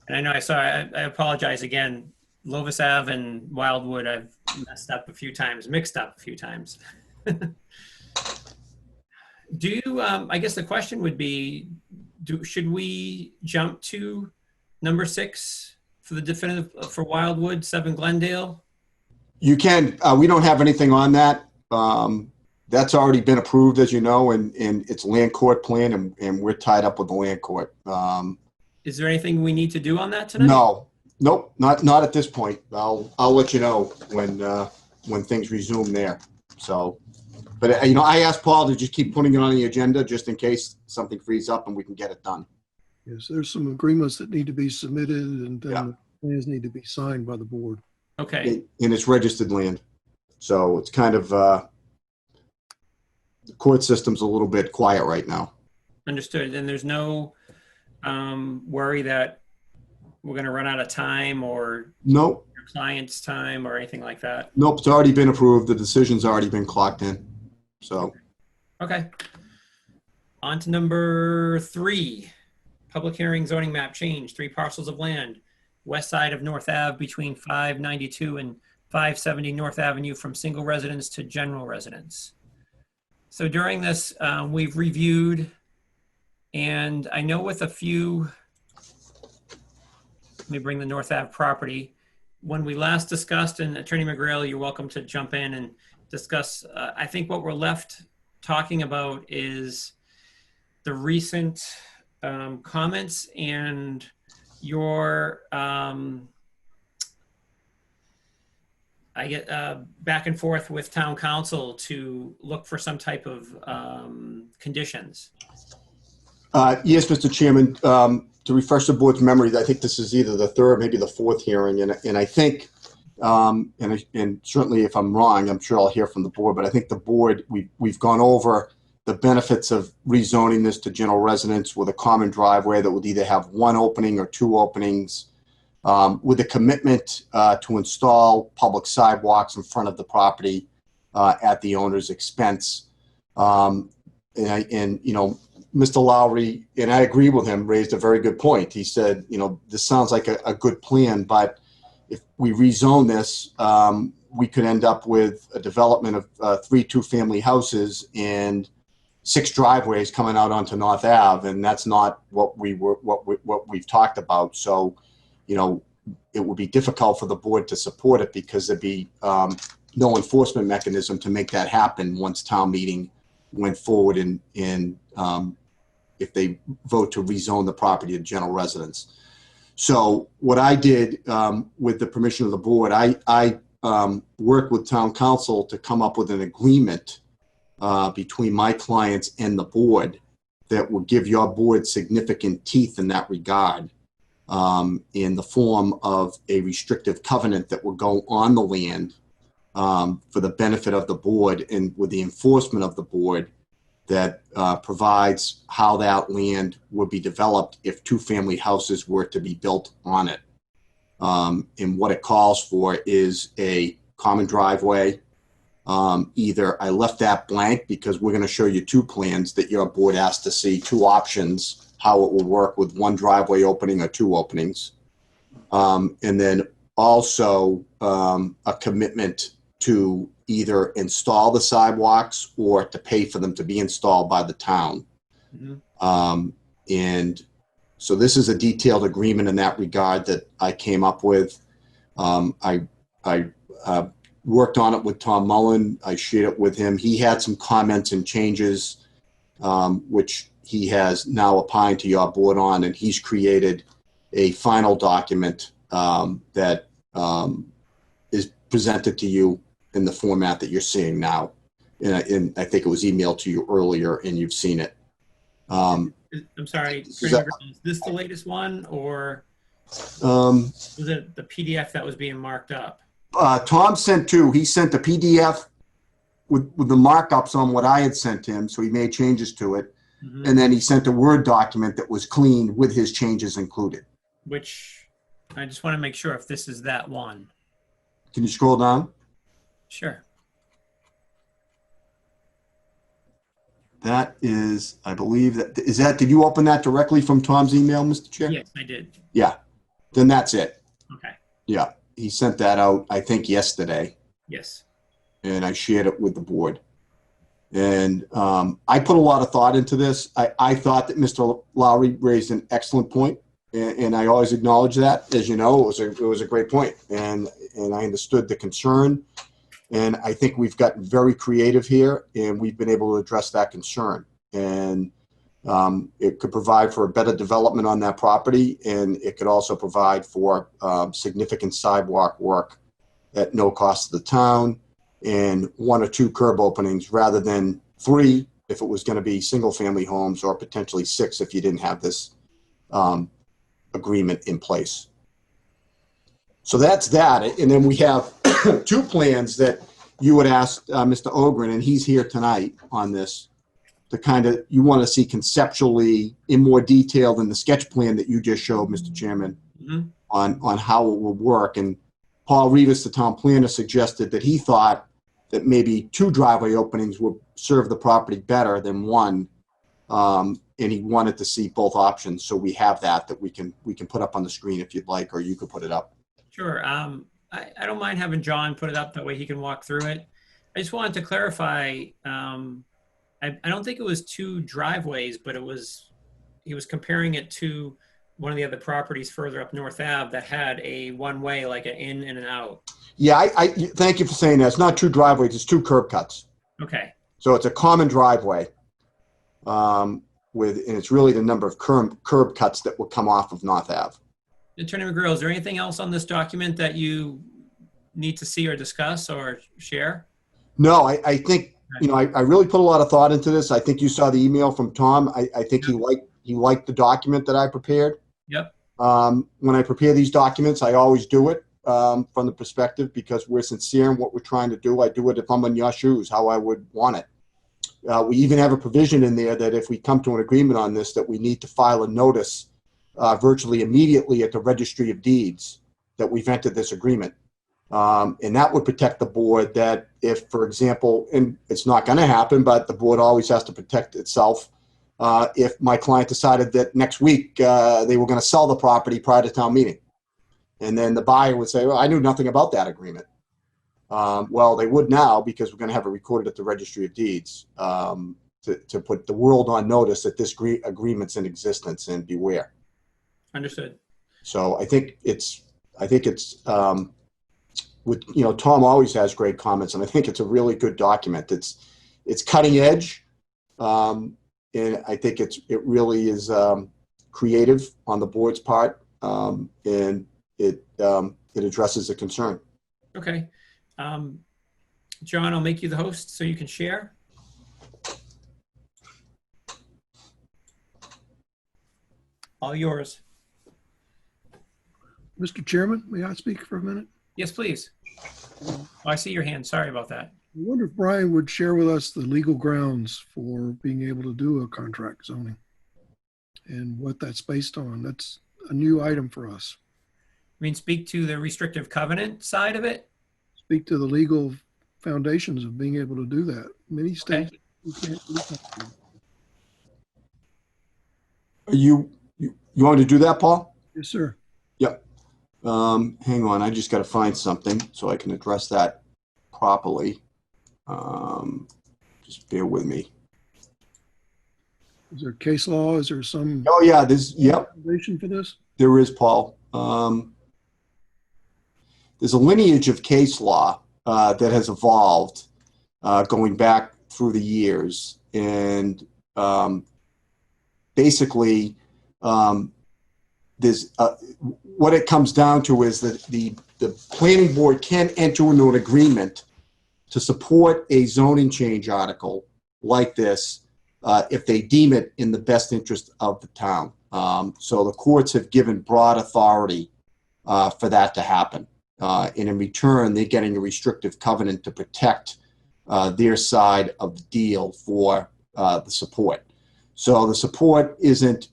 And I know I apologize again. Lovis Ave and Wildwood, I've mixed up a few times. Do you, I guess the question would be, should we jump to number 6 for the definitive for Wildwood, 7 Glendale? You can. We don't have anything on that. That's already been approved, as you know, and it's land court plan, and we're tied up with the land court. Is there anything we need to do on that tonight? No, nope, not at this point. I'll let you know when things resume there. So, but I asked Paul to just keep putting it on the agenda just in case something frees up and we can get it done. Yes, there's some agreements that need to be submitted, and then Yeah. the plans need to be signed by the board. Okay. And it's registered land, so it's kind of the court system's a little bit quiet right now. Understood. And there's no worry that we're going to run out of time or Nope, your client's time or anything like that? nope. It's already been approved. The decision's already been clocked in. So. Okay. On to number 3. Public hearing zoning map change, 3 parcels of land, west side of North Ave between 592 and 570 North Avenue from single residence to general residence. So during this, we've reviewed, and I know with a few, let me bring the North Ave property. When we last discussed, and Attorney McGrail, you're welcome to jump in and discuss, I think what we're left talking about is the recent comments and your I get back and forth with town council to look for some type of conditions. Yes, Mr. Chairman. To refresh the board's memory, I think this is either the 3rd, maybe the 4th hearing, and I think, and certainly if I'm wrong, I'm sure I'll hear from the board. But I think the board we've gone over the benefits of rezoning this to general residence with a common driveway that would either have 1 opening or 2 openings, with a commitment to install public sidewalks in front of the property at the owner's expense. Mr. Lowry, and I agree with him, raised a very good point. He said, this sounds like a good plan, but if we rezone this, we could end up with a development of 3 two-family houses and 6 driveways coming out onto North Ave, and that's not what we've talked about. So, it would be difficult for the board to support it because there'd be no enforcement mechanism to make that happen once town meeting went forward and if they vote to rezone the property to general residence. So what I did, with the permission of the board, I worked with town council to come up with an agreement between my clients and the board that will give your board significant teeth in that regard, in the form of a restrictive covenant that will go on the land for the benefit of the board and with the enforcement of the board that provides how that land would be developed if two-family houses were to be built on it. And what it calls for is a common driveway. Either I left that blank because we're going to show you 2 plans that your board asked to see, 2 options, how it will work with 1 driveway opening or 2 openings. And then also a commitment to either install the sidewalks or to pay for them to be installed by the town. Mm-hmm. And so this is a detailed agreement in that regard that I came up with. I worked on it with Tom Mullen. I shared it with him. He had some comments and changes, which he has now opined to your board on, and he's created a final document that is presented to you in the format that you're seeing now. And I think it was emailed to you earlier and you've seen it. I'm sorry, is this the latest one, or was it the PDF that was being marked up? Tom sent 2. He sent the PDF with the markups on what I had sent him, so he made changes to it. Mm-hmm. And then he sent a Word document that was clean with his changes included. Which I just want to make sure if this is that one. Can you scroll down? Sure. That is, I believe did you open that directly from Tom's email, Mr. Chair? Yes, I did. Yeah, then that's it. Okay. Yeah, he sent that out, I think, yesterday. Yes. And I shared it with the board. And I put a lot of thought into this. I thought that Mr. Lowry raised an excellent point, and I always acknowledge that. As you know, it was a great point, and I understood the concern. And I think we've gotten very creative here, and we've been able to address that concern. And it could provide for a better development on that property, and it could also provide for significant sidewalk work at no cost to the town, and 1 or 2 curb openings rather than 3 if it was going to be single-family homes, or potentially 6 if you didn't have this agreement in place. So that's that. And then we have 2 plans that you would ask Mr. Ogren, and he's here tonight on this, to you want to see conceptually in more detail than the sketch plan that you just showed, Mr. Chairman, mm-hmm. on how it will work. And Paul Rivas, the town planner, suggested that he thought that maybe 2 driveway openings would serve the property better than 1. And he wanted to see both options. So we have that we can put up on the screen if you'd like, or you could put it up. Sure. I don't mind having John put it up, that way he can walk through it. I just wanted to clarify, I don't think it was 2 driveways, but he was comparing it to one of the other properties further up North Ave that had a one-way, like an in and an out. Yeah, I thank you for saying that. It's not 2 driveways, it's 2 curb cuts. Okay. So it's a common driveway and it's really the number of curb cuts that will come off of North Ave. Attorney McGreal, is there anything else on this document that you need to see or discuss or share? No, I think, I really put a lot of thought into this. I think you saw the email from Tom. I think he liked the document that I prepared. Yep. When I prepare these documents, I always do it from the perspective, because we're sincere in what we're trying to do. I do it if I'm in your shoes, how I would want it. We even have a provision in there that if we come to an agreement on this, that we need to file a notice virtually immediately at the Registry of Deeds that we've entered this agreement. And that would protect the board that if, for example, and it's not going to happen, but the board always has to protect itself. If my client decided that next week they were going to sell the property prior to town meeting, and then the buyer would say, well, I knew nothing about that agreement. Well, they would now, because we're going to have it recorded at the Registry of Deeds to put the world on notice that this agreement's in existence and beware. Understood. So I think it's with, Tom always has great comments, and I think it's a really good document. It's cutting edge, and I think it really is creative on the board's part, and it addresses the concern. Okay. John, I'll make you the host so you can share. All yours. Mr. Chairman, may I speak for a minute? Yes, please. Oh, I see your hand. Sorry about that. I wonder if Brian would share with us the legal grounds for being able to do a contract zoning and what that's based on. That's a new item for us. I mean, speak to the restrictive covenant side of it. Speak to the legal foundations of being able to do that. Many states, you can't do that. You want to do that, Paul? Yes, sir. Yep. Hang on, I just got to find something so I can address that properly. Just bear with me. Is there case law? Is there some Oh yeah, yep, foundation for this? there is, Paul. There's a lineage of case law that has evolved going back through the years, and basically, there's what it comes down to is that the planning board can enter into an agreement to support a zoning change article like this if they deem it in the best interest of the town. So the courts have given broad authority for that to happen. And in return, they're getting a restrictive covenant to protect their side of the deal for the support. So the support isn't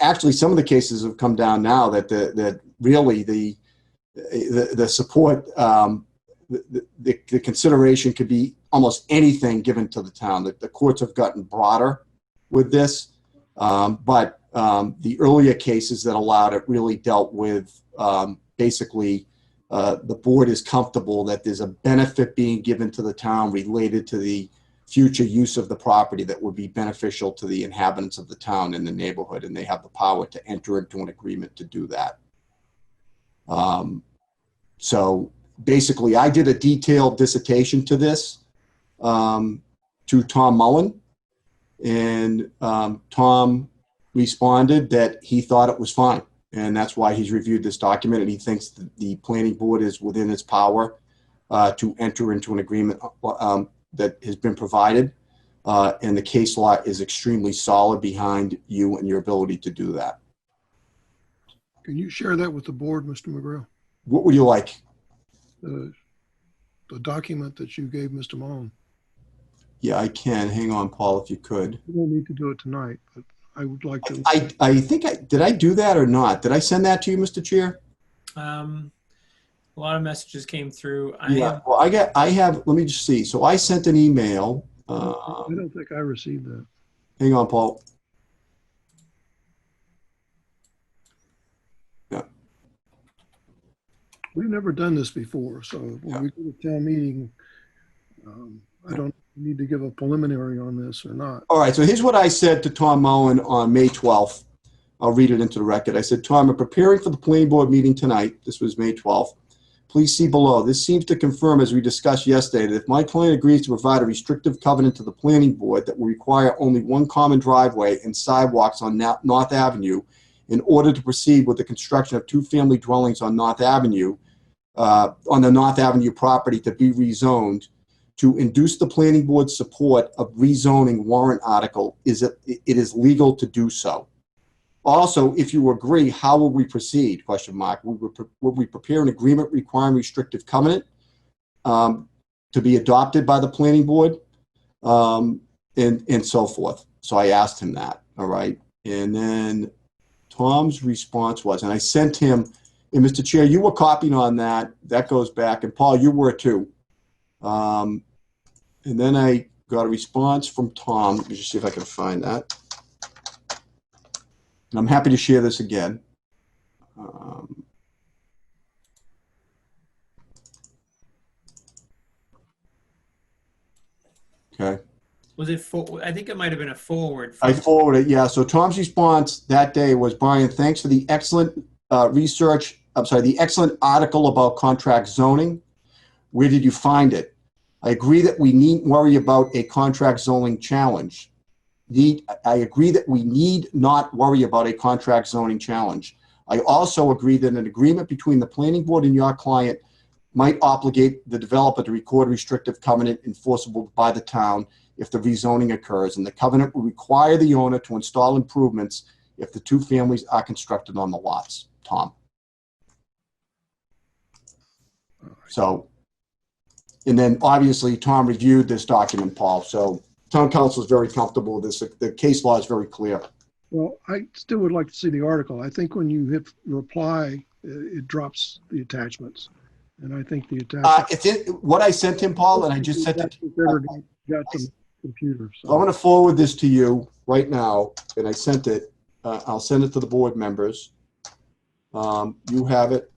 actually, some of the cases have come down now that really the support, the consideration could be almost anything given to the town. The courts have gotten broader with this, but the earlier cases that allowed it really dealt with basically the board is comfortable that there's a benefit being given to the town related to the future use of the property that would be beneficial to the inhabitants of the town and the neighborhood, and they have the power to enter into an agreement to do that. So basically, I did a detailed dissertation to this to Tom Mullen, and Tom responded that he thought it was fine, and that's why he's reviewed this document, and he thinks that the planning board is within its power to enter into an agreement that has been provided, and the case law is extremely solid behind you and your ability to do that. Can you share that with the board, Mr. McGraw? What would you like? The document that you gave Mr. Mullen. Yeah, I can. Hang on, Paul, if you could. You don't need to do it tonight, but I would like to. I think did I do that or not? Did I send that to you, Mr. Chair? A lot of messages came through. Well, I have, let me just see. So I sent an email. I don't think I received that. Hang on, Paul. Yeah. We've never done this before, so when we go to town meeting, I don't need to give a preliminary on this or not. All right, so here's what I said to Tom Mullen on May 12th. I'll read it into the record. I said, Tom, I'm preparing for the planning board meeting tonight. This was May 12th. Please see below. This seems to confirm, as we discussed yesterday, that if my client agrees to provide a restrictive covenant to the planning board that will require only one common driveway and sidewalks on North Avenue in order to proceed with the construction of two-family dwellings on North Avenue, on the North Avenue property to be rezoned, to induce the planning board's support of rezoning warrant article, it is legal to do so. Also, if you agree, how will we proceed? Question mark. Will we prepare an agreement requiring restrictive covenant to be adopted by the planning board, and so forth? So I asked him that. All right, and then Tom's response was, and I sent him And Mr. Chair, you were copied on that. That goes back. And Paul, you were too. And then I got a response from Tom. Let me just see if I can find that. And I'm happy to share this again. Okay. Was it I think it might have been a forward. I forwarded it, yeah. So Tom's response that day was, Brian, thanks for the excellent the excellent article about contract zoning. Where did you find it? I agree that we needn't worry about a contract zoning challenge. I agree that we need not worry about a contract zoning challenge. I also agree that an agreement between the planning board and your client might obligate the developer to record a restrictive covenant enforceable by the town if the rezoning occurs, and the covenant will require the owner to install improvements if the two families are constructed on the lots. Tom. So, and then obviously Tom reviewed this document, Paul. So town council is very comfortable with this. The case law is very clear. Well, I still would like to see the article. I think when you hit reply, it drops the attachments. And I think the attachments. It's in what I sent him, Paul, and I just sent it. Got the computer. So I'm going to forward this to you right now, and I sent it. I'll send it to the board members. You have it.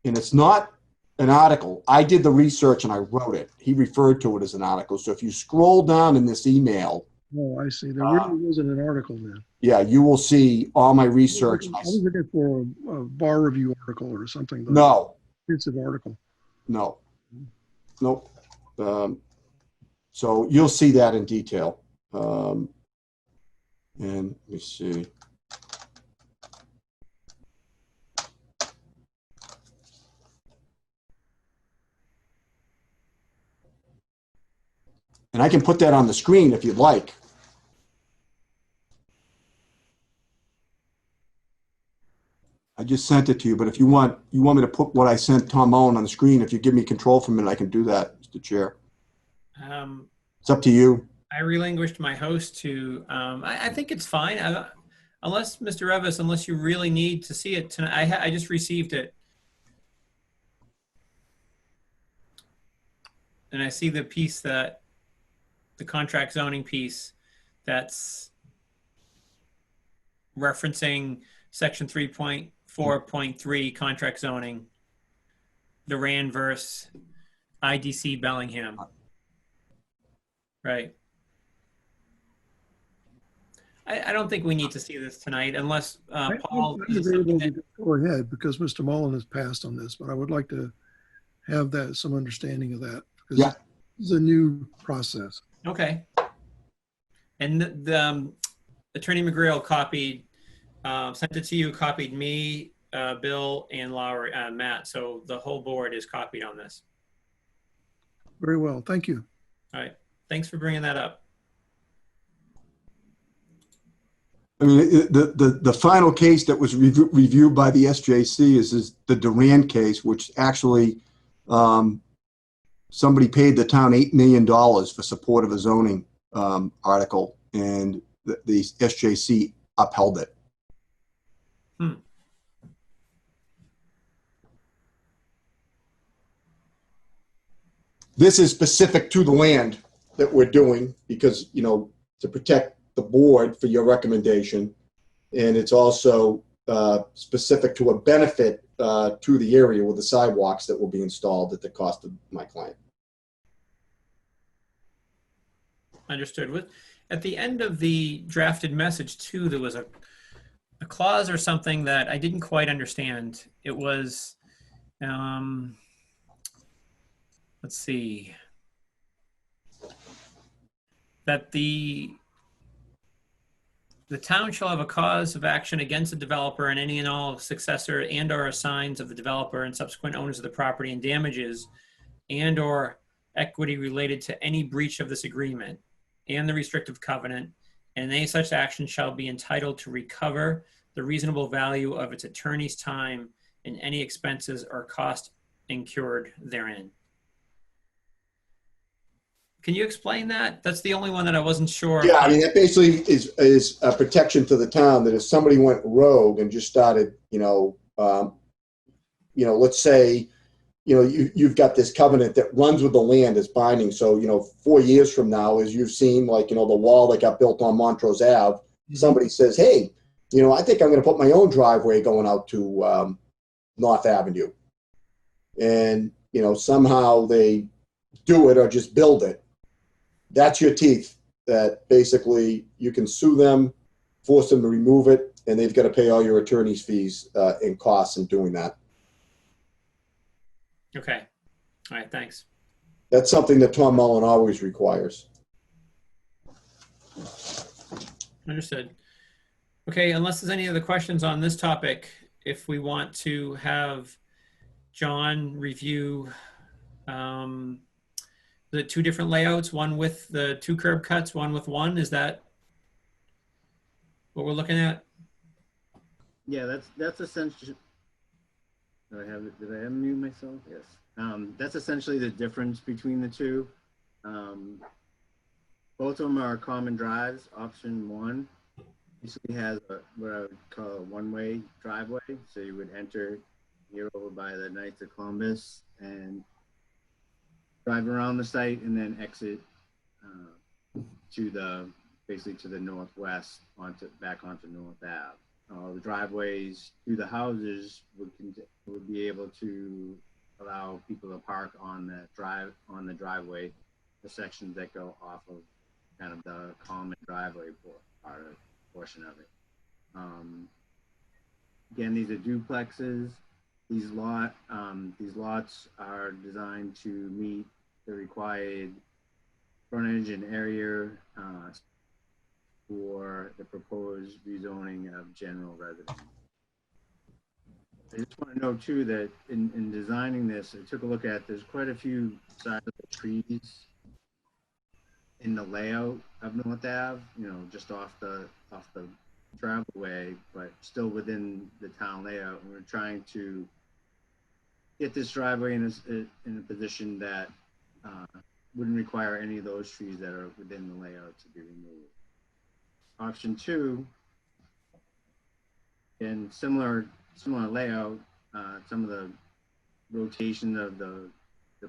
And it's not an article. I did the research and I wrote it. He referred to it as an article. So if you scroll down in this email. Oh, I see. There really wasn't an article then. Yeah, you will see all my research. I was looking for a bar review article or something. No. It's an article. No. Nope. So you'll see that in detail. And let me see. And I can put that on the screen if you'd like. I just sent it to you, but if you want me to put what I sent Tom Owen on the screen, if you give me control from it, I can do that, Mr. Chair. It's up to you. I relinquished my host to, I think it's fine. Unless, Mr. Revis, unless you really need to see it tonight. I just received it. And I see the piece that, the contract zoning piece that's referencing section 3.4.3 contract zoning, Duran versus IDC Bellingham. Right. I don't think we need to see this tonight unless Paul. I'm available to go ahead because Mr. Mullen has passed on this, but I would like to have that some understanding of that because yeah. This is a new process. Okay. And the Attorney McGrail copied, sent it to you, copied me, Bill, and Lowry, Matt. So the whole board is copied on this. Very well. Thank you. All right. Thanks for bringing that up. I mean, the final case that was reviewed by the SJC is the Duran case, which actually somebody paid the town $8 million for support of a zoning article, and the SJC upheld it. This is specific to the land that we're doing because, you know, to protect the board for your recommendation. And it's also specific to a benefit to the area with the sidewalks that will be installed at the cost of my client. Understood. At the end of the drafted message too, there was a clause or something that I didn't quite understand. It was, let's see, that the town shall have a cause of action against the developer and any and all successor and or assigns of the developer and subsequent owners of the property and damages and or equity related to any breach of this agreement and the restrictive covenant, and any such action shall be entitled to recover the reasonable value of its attorney's time and any expenses or cost incurred therein. Can you explain that? That's the only one that I wasn't sure. Yeah, I mean, that basically is a protection to the town that if somebody went rogue and just started, you know, Let's say, you've got this covenant that runs with the land as binding. So, 4 years from now, as you've seen, like, the wall that got built on Montrose Ave, somebody says, hey, I think I'm going to put my own driveway going out to North Avenue. And, somehow they do it or just build it. That's your teeth that basically you can sue them, force them to remove it, and they've got to pay all your attorney's fees and costs in doing that. Okay. All right, thanks. That's something that Tom Mullen always requires. Understood. Okay, unless there's any other questions on this topic, if we want to have John review the two different layouts, one with the 2 curb cuts, one with 1, is that what we're looking at? Yeah, that's essentially. Did I unmute myself? Yes. That's essentially the difference between the two. Both of them are common drives. Option 1 basically has what I would call a one-way driveway. So you would enter here over by the Knights of Columbus and drive around the site and then exit basically to the northwest back onto North Ave. The driveways through the houses would be able to allow people to park on the driveway, the sections that go off of kind of the common driveway portion of it. Again, these are duplexes. These lots are designed to meet the required frontage and area for the proposed rezoning of general residence. I just want to note too that in designing this, I took a look at, there's quite a few sizable trees in the layout of North Ave, just off the travelway, but still within the town layout. And we're trying to get this driveway in a position that wouldn't require any of those trees that are within the layout to be removed. Option 2, and similar layout, some of the rotation of the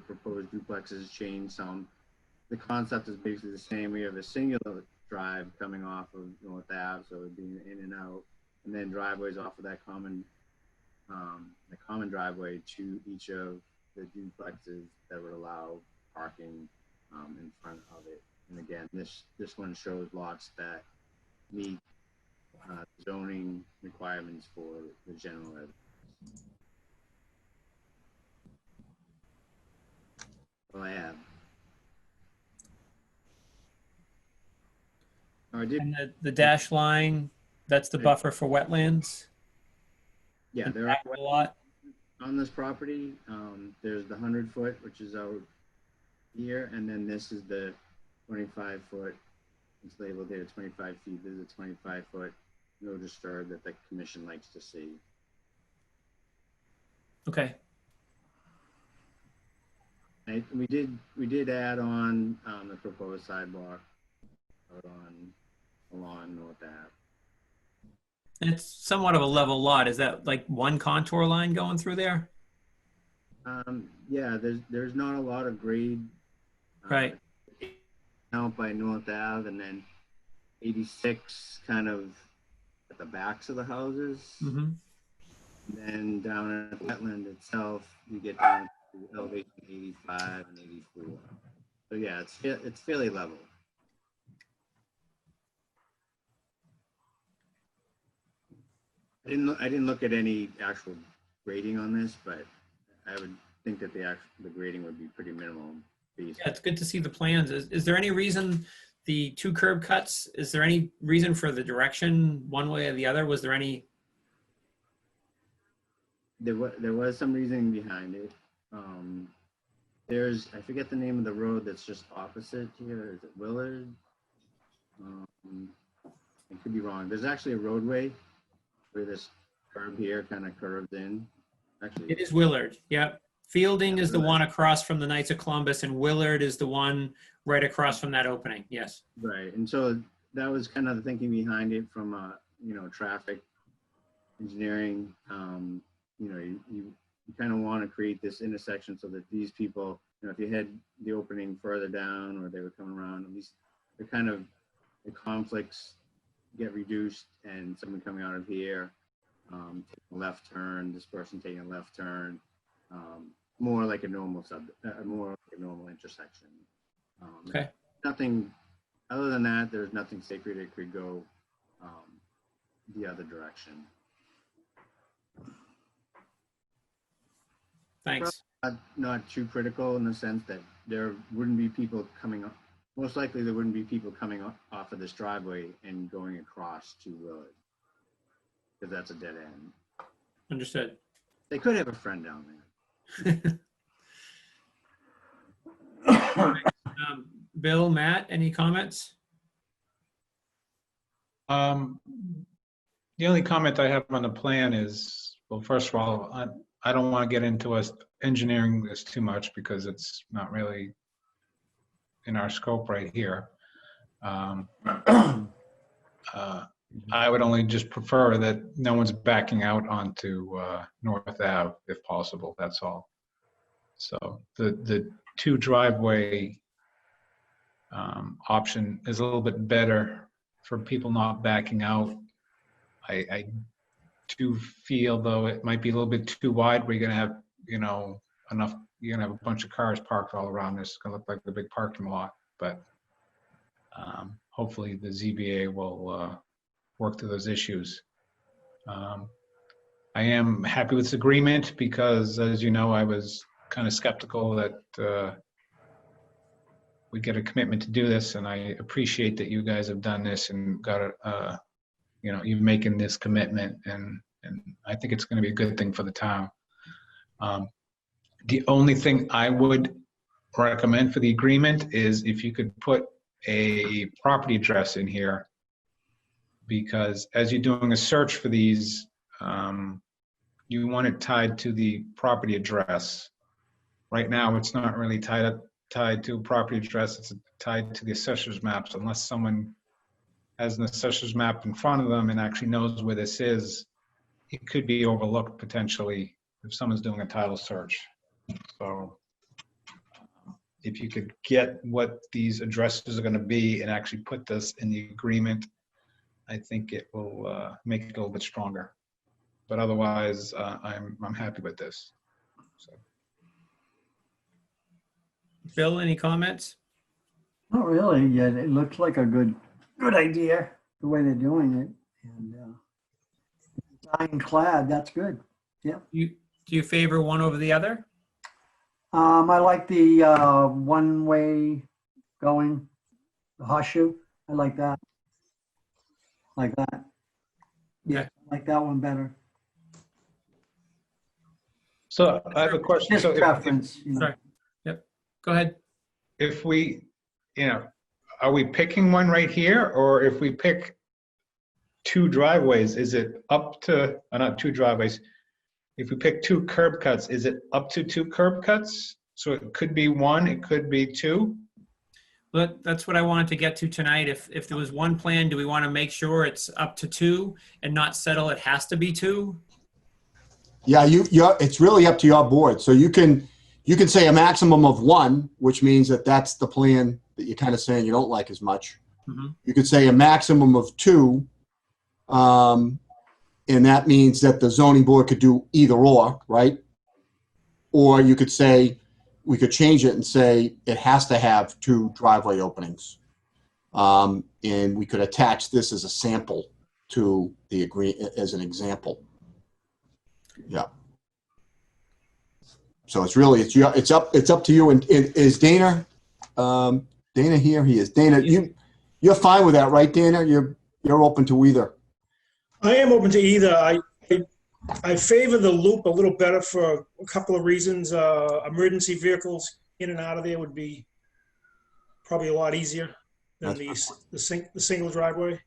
proposed duplexes changed some. The concept is basically the same. We have a singular drive coming off of North Ave, so it'd be in and out, and then driveways off of that common driveway to each of the duplexes that would allow parking in front of it. And again, this one shows lots that meet zoning requirements for the general residence. Well, I have. Oh, I did. And the dash line, that's the buffer for wetlands? Yeah, In there the are back of the lot? on this property. There's the 100-foot, which is out here, and then this is the 25-foot. It's labeled there 25 feet. This is a 25-foot no disturb that the commission likes to see. Okay. We did add on the proposed sidewalk out along North Ave. And it's somewhat of a level lot. Is that like one contour line going through there? Yeah, there's not a lot of grade. Right. Out by North Ave, and then 86 kind of at the backs of the houses. Mm-hmm. And then down at the wetland itself, you get down to elevation 85 and 84. So yeah, it's fairly level. I didn't look at any actual grading on this, but I would think that the grading would be pretty minimal. Yeah, it's good to see the plans. Is there any reason the 2 curb cuts, is there any reason for the direction one way or the other? Was there any? There was some reasoning behind it. I forget the name of the road that's just opposite here. Is it Willard? I could be wrong. There's actually a roadway where this curb here kind of curves in. Actually, It is Willard. Yep. Fielding is the one across from the Knights of Columbus, and Willard is the one right across from that opening. Yes. right. And so that was kind of the thinking behind it from traffic engineering you kind of want to create this intersection so that these people, if you had the opening further down or they were coming around, at least the conflicts get reduced, and someone coming out of here, taking a left turn, this person taking a left turn, more like a normal intersection. Okay. Nothing other than that. There's nothing sacred. It could go the other direction. Thanks. Not too critical in the sense that there wouldn't be people coming up. Most likely, there wouldn't be people coming off of this driveway and going across to Willard, because that's a dead end. Understood. They could have a friend down there. Bill, Matt, any comments? The only comment I have on the plan is, well, first of all, I don't want to get into us engineering this too much because it's not really in our scope right here. I would only just prefer that no one's backing out onto North Ave if possible, that's all. So the two driveway option is a little bit better for people not backing out. I do feel though it might be a little bit too wide where you're gonna have, enough, you're gonna have a bunch of cars parked all around this. It's gonna look like a big parking lot, but hopefully the ZBA will work through those issues. I am happy with this agreement because, as you know, I was kind of skeptical that we get a commitment to do this, and I appreciate that you guys have done this and got you're making this commitment, and I think it's going to be a good thing for the town. The only thing I would recommend for the agreement is if you could put a property address in here, because as you're doing a search for these, you want it tied to the property address. Right now, it's not really tied to a property address. It's tied to the assessor's maps, unless someone has an assessor's map in front of them and actually knows where this is. It could be overlooked potentially if someone's doing a title search. So if you could get what these addresses are going to be and actually put this in the agreement, I think it will make it a little bit stronger. But otherwise, I'm happy with this. So. Bill, any comments? Not really. Yeah, it looks like a good idea, the way they're doing it. And ironclad, that's good. Yeah. Do you favor one over the other? I like the one-way going, the horseshoe. I like that. Like that. Yeah, Okay. I like that one better. So I have a question. Just So preference. You know. Sorry. Yep. Go ahead. if we, are we picking one right here, or if we pick two driveways, is it up to, not two driveways, if we pick two curb cuts, is it up to two curb cuts? So it could be one, it could be two? But that's what I wanted to get to tonight. If there was one plan, do we want to make sure it's up to two and not settle it has to be two? Yeah, it's really up to your board. So you can say a maximum of one, which means that's the plan that you're kind of saying you don't like as much. Mm-hmm. You could say a maximum of two, and that means that the zoning board could do either or, right? Or you could say, we could change it and say it has to have two driveway openings. And we could attach this as a sample to the as an example. Yeah. So it's really, it's up to you. And is Dana, Dana here? He is. Dana, you're fine with that, right, Dana? You're open to either. I am open to either. I favor the loop a little better for a couple of reasons. Emergency vehicles in and out of there would be probably a lot easier than the single driveway.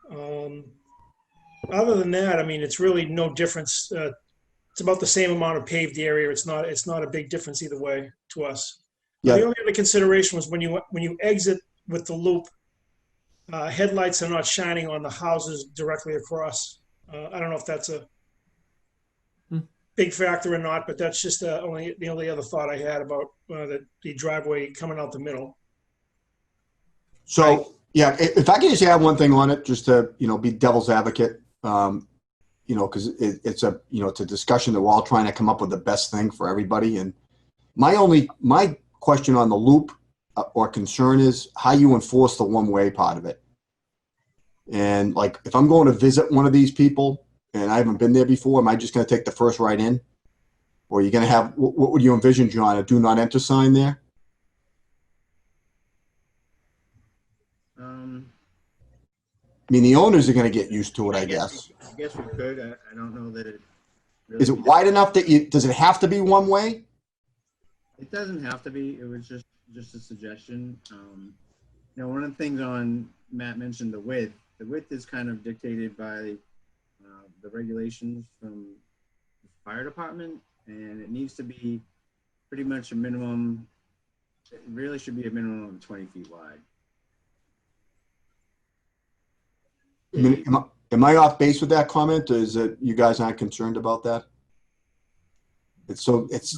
Other than that, I mean, it's really no difference. It's about the same amount of paved area. It's not a big difference either way to us. Yeah. The only other consideration was when you exit with the loop, headlights are not shining on the houses directly across. I don't know if that's big factor or not, but that's just the only other thought I had about the driveway coming out the middle. So, yeah, if I could just add one thing on it, just to, be devil's advocate, because it's a discussion that we're all trying to come up with the best thing for everybody. And my question on the loop or concern is how you enforce the one-way part of it. And like, if I'm going to visit one of these people and I haven't been there before, am I just going to take the first right in? Or are you going to have, what would you envision, John, a do not enter sign there? I mean, the owners are going to get used to it, I guess. I guess we could. I don't know that it. Really Is it wide enough that does it have to be one way? It doesn't have to be. It was just a suggestion. One of the things Matt mentioned the width. The width is kind of dictated by the regulations from the fire department, and it needs to be pretty much a minimum. It really should be a minimum of 20 feet wide. I mean, am I off base with that comment, or is it you guys aren't concerned about that? It's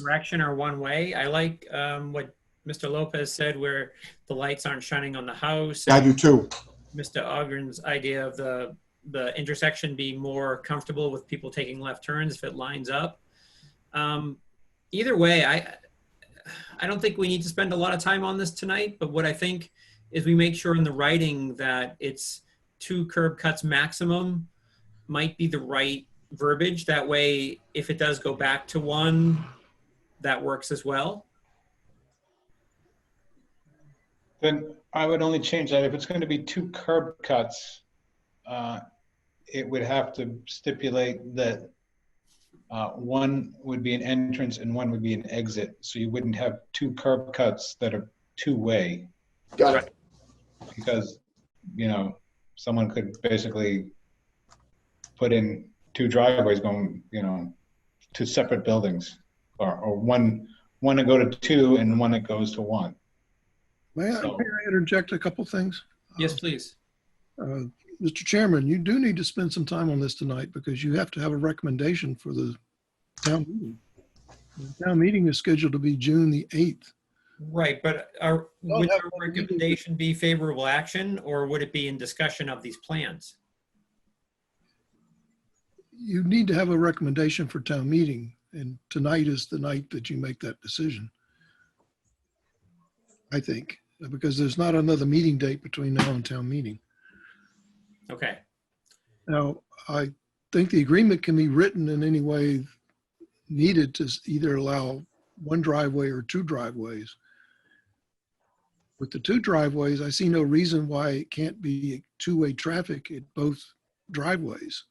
Direction or one way. I like what Mr. Lopez said, where the lights aren't shining on the house. I do too. Mr. Ogren's idea of the intersection being more comfortable with people taking left turns if it lines up. Either way, I don't think we need to spend a lot of time on this tonight, but what I think is we make sure in the writing that it's 2 curb cuts maximum might be the right verbiage. That way, if it does go back to 1, that works as well. Then I would only change that if it's going to be 2 curb cuts, it would have to stipulate that 1 would be an entrance and 1 would be an exit. So you wouldn't have 2 curb cuts that are 2-way. Got it. Because, someone could basically put in 2 driveways going, 2 separate buildings, or one to go to 2 and one that goes to 1. May I interject a couple things? Yes, please. Mr. Chairman, you do need to spend some time on this tonight because you have to have a recommendation for the town meeting. The town meeting is scheduled to be June the 8th. Right, but would our recommendation be favorable action, or would it be in discussion of these plans? You need to have a recommendation for town meeting, and tonight is the night that you make that decision. I think, because there's not another meeting date between now and town meeting. Okay. Now, I think the agreement can be written in any way needed to either allow 1 driveway or 2 driveways. With the 2 driveways, I see no reason why it can't be 2-way traffic at both driveways.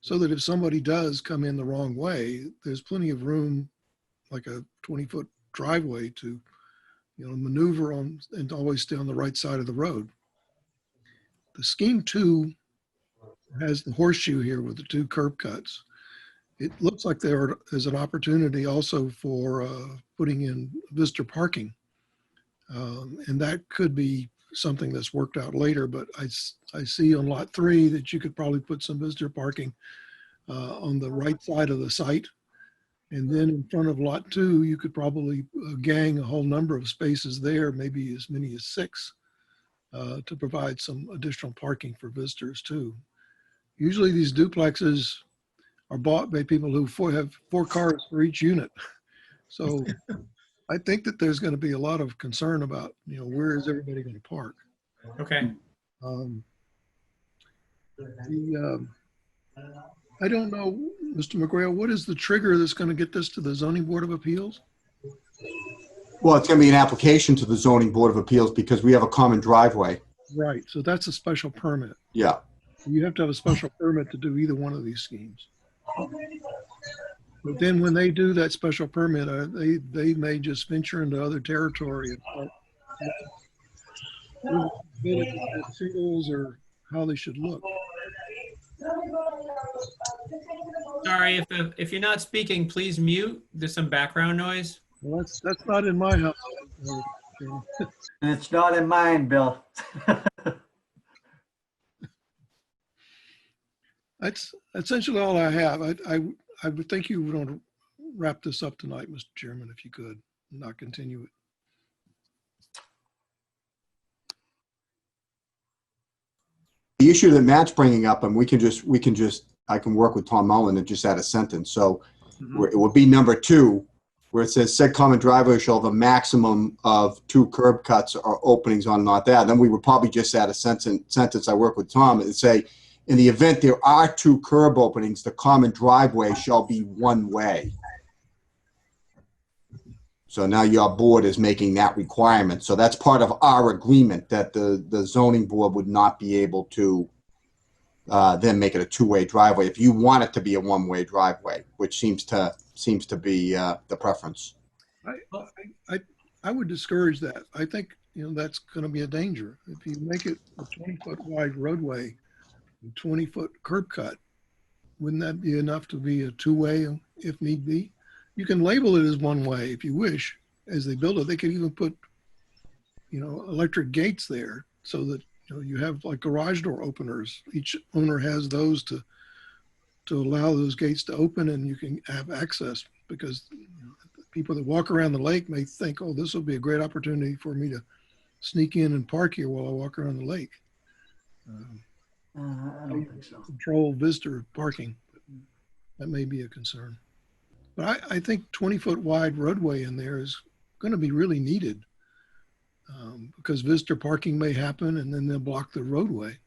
So that if somebody does come in the wrong way, there's plenty of room, like a 20-foot driveway to, maneuver on and always stay on the right side of the road. The scheme 2 has the horseshoe here with the 2 curb cuts. It looks like there is an opportunity also for putting in visitor parking. And that could be something that's worked out later, but I see on lot 3 that you could probably put some visitor parking on the right side of the site. And then in front of lot 2, you could probably gang a whole number of spaces there, maybe as many as 6, to provide some additional parking for visitors too. Usually these duplexes are bought by people who have 4 cars for each unit. So I think that there's going to be a lot of concern about, where is everybody going to park? Okay. I don't know, Mr. McGrail, what is the trigger that's going to get this to the Zoning Board of Appeals? Well, it's going to be an application to the Zoning Board of Appeals because we have a common driveway. Right, so that's a special permit. Yeah. You have to have a special permit to do either one of these schemes. But then when they do that special permit, they may just venture into other territory and singles or how they should look. Sorry, if you're not speaking, please mute. There's some background noise. Well, that's not in my house. And it's not in mine, Bill. That's essentially all I have. I would think you would wrap this up tonight, Mr. Chairman, if you could, and not continue it. The issue that Matt's bringing up, and I can work with Tom Mullen and just add a sentence. So Mhm. it would be number 2, where it says said common driveway shall have a maximum of 2 curb cuts or openings on not that. Then we would probably just add a sentence, I work with Tom, and say, in the event there are 2 curb openings, the common driveway shall be one way. So now your board is making that requirement. So that's part of our agreement, that the zoning board would not be able to then make it a 2-way driveway if you want it to be a 1-way driveway, which seems to be the preference. I would discourage that. I think, that's going to be a danger. If you make it a 20-foot wide roadway, 20-foot curb cut, wouldn't that be enough to be a 2-way if need be? You can label it as 1-way if you wish. As they build it, they could even put, electric gates there so that, you have like garage door openers. Each owner has those to allow those gates to open, and you can have access, because people that walk around the lake may think, oh, this will be a great opportunity for me to sneak in and park here while I walk around the lake. I don't think so. Control visitor parking. That may be a concern. But I think 20-foot wide roadway in there is going to be really needed, because visitor parking may happen and then they'll block the roadway.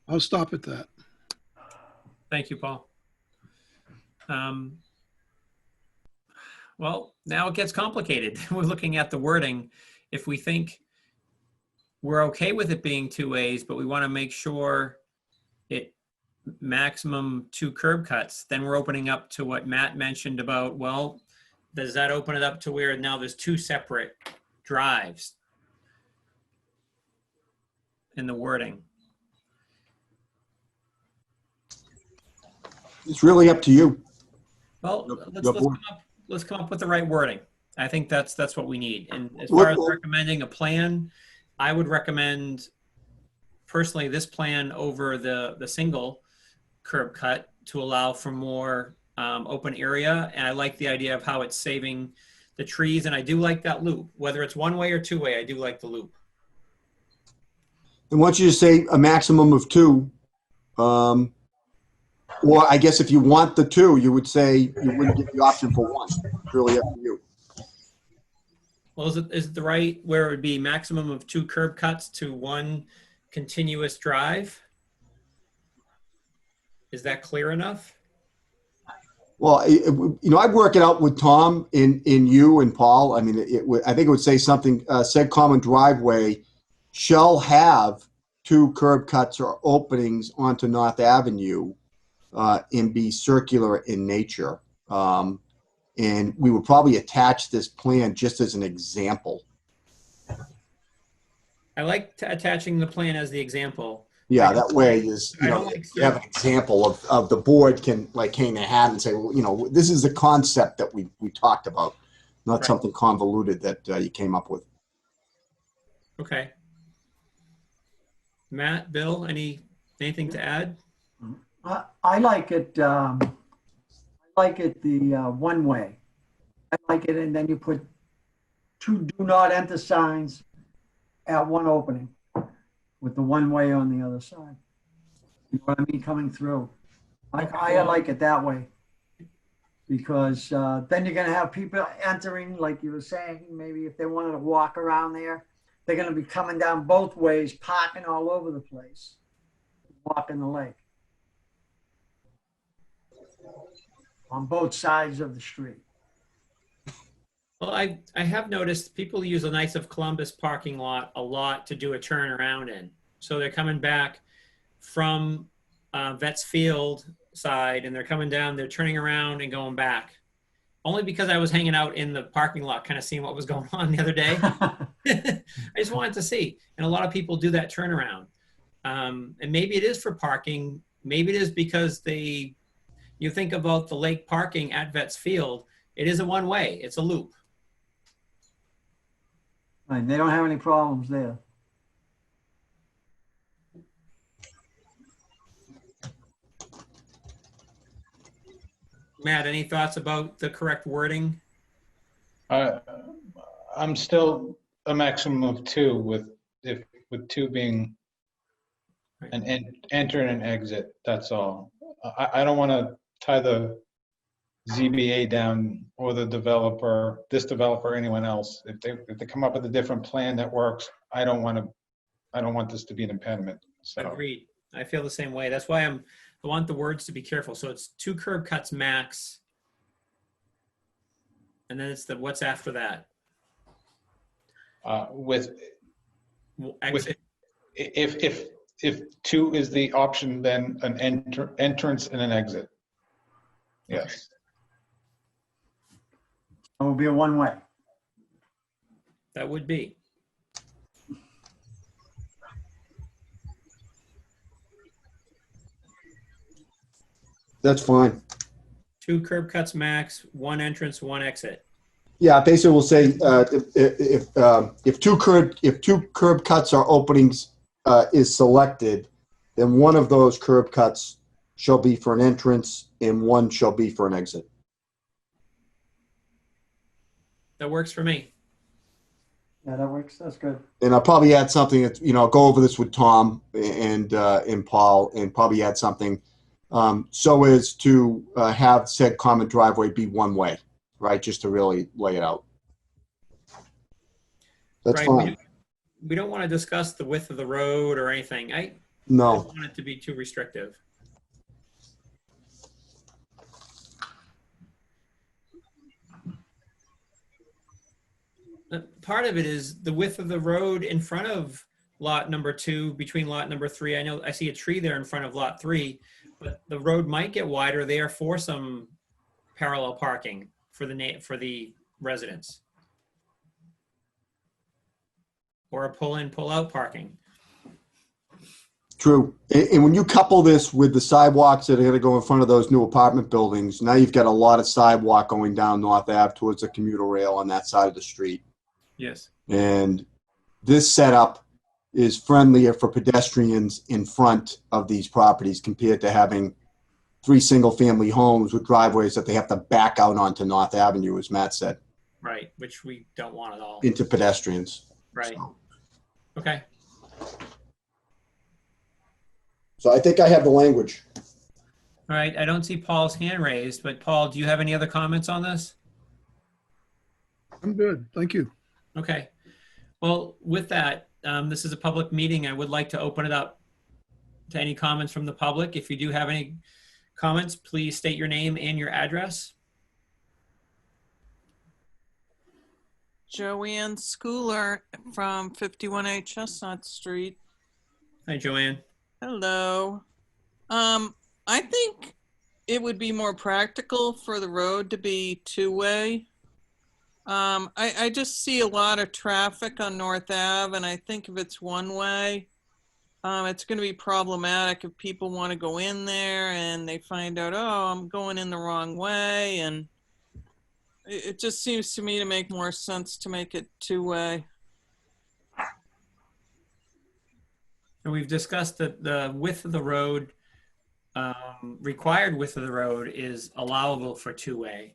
I'll stop at that. Thank you, Paul. Well, now it gets complicated. We're looking at the wording. If we think we're okay with it being 2 ways, but we want to make sure it maximum 2 curb cuts, then we're opening up to what Matt mentioned about, well, does that open it up to where now there's 2 separate drives in the wording? It's really up to you. Well, Your board. let's come up with the right wording. I think that's what we need. And as far as recommending a plan, I would recommend personally this plan over the single curb cut to allow for more open area. And I like the idea of how it's saving the trees. And I do like that loop, whether it's 1-way or 2-way, I do like the loop. And once you say a maximum of 2, or I guess if you want the 2, you would say you wouldn't give the option for 1. It's really up to you. Well, is it the right where it would be maximum of 2 curb cuts to 1 continuous drive? Is that clear enough? Well, I'd work it out with Tom in you and Paul. I mean, I think it would say something, said common driveway shall have 2 curb cuts or openings onto North Avenue and be circular in nature. And we would probably attach this plan just as an example. I like attaching the plan as the example. Yeah, that way is, I don't like you have an example of the board can like hang their hat and say, well, this is the concept that we talked about, not Right. something convoluted that you came up with. Okay. Matt, Bill, anything to add? I like it. I like it the 1-way. I like it, and then you put 2 do not enter signs at 1 opening, with the 1-way on the other side. You know what I mean? Coming through. I like it that way, because then you're going to have people entering, like you were saying. Maybe if they wanted to walk around there, they're going to be coming down both ways, parking all over the place, walking the lake. On both sides of the street. Well, I have noticed people use the Knights of Columbus parking lot a lot to do a turnaround in. So they're coming back from Vets Field side, and they're coming down, they're turning around and going back. Only because I was hanging out in the parking lot, kind of seeing what was going on the other day. I just wanted to see. And a lot of people do that turnaround. And maybe it is for parking. Maybe it is because you think about the lake parking at Vets Field, it is a 1-way, it's a loop. Right, they don't have any problems there. Matt, any thoughts about the correct wording? I'm still a maximum of 2 with two being an enter and an exit. That's all. I don't want to tie the ZBA down or the developer, this developer, or anyone else. If they come up with a different plan that works, I don't want this to be an impediment. So Agreed. I feel the same way. That's why I want the words to be careful. So it's 2 curb cuts max. And then it's what's after that? with Exit. if 2 is the option, then an entrance and an exit. Yes. It will be a one-way. That would be. That's fine. 2 curb cuts max, 1 entrance, 1 exit. Yeah, basically we'll say if two curb cuts are openings is selected, then one of those curb cuts shall be for an entrance and one shall be for an exit. That works for me. Yeah, that works. That's good. And I'll probably add something that, I'll go over this with Tom and Paul, and probably add something so as to have said common driveway be one way, right? Just to really lay it out. That's Right. fine. We don't want to discuss the width of the road or anything. I No. don't want it to be too restrictive. Part of it is the width of the road in front of lot number 2, between lot number 3. I know I see a tree there in front of lot 3, but the road might get wider there for some parallel parking for the residents. Or a pull-in, pull-out parking. True. And when you couple this with the sidewalks that are going to go in front of those new apartment buildings, now you've got a lot of sidewalk going down North Ave towards the commuter rail on that side of the street. Yes. And this setup is friendlier for pedestrians in front of these properties compared to having 3 single-family homes with driveways that they have to back out onto North Avenue, as Matt said, Right, which we don't want at all. into pedestrians. Right. So, Okay. so I think I have the language. All right. I don't see Paul's hand raised, but Paul, do you have any other comments on this? I'm good. Thank you. Okay. Well, with that, this is a public meeting. I would like to open it up to any comments from the public. If you do have any comments, please state your name and your address. Joanne Schooler from 51A Chestnut Street. Hi, Joanne. Hello. I think it would be more practical for the road to be 2-way. I just see a lot of traffic on North Ave, and I think if it's 1-way, it's going to be problematic if people want to go in there and they find out, oh, I'm going in the wrong way. And it just seems to me to make more sense to make it 2-way. And we've discussed that the width of the road, required width of the road is allowable for 2-way.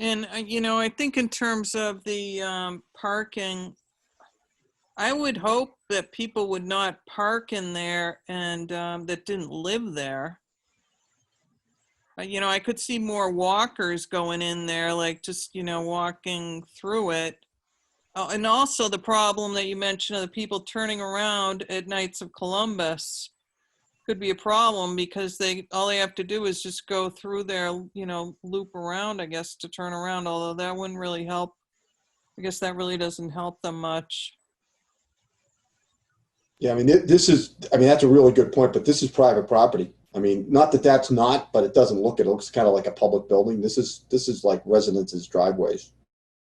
And, I think in terms of the parking, I would hope that people would not park in there and that didn't live there. I could see more walkers going in there, like just, walking through it. Oh, and also the problem that you mentioned of the people turning around at Knights of Columbus could be a problem because all they have to do is just go through there, loop around, I guess, to turn around, although that wouldn't really help. I guess that really doesn't help them much. Yeah, that's a really good point, but this is private property. Not that that's not, but it looks kind of like a public building. This is like residences' driveways.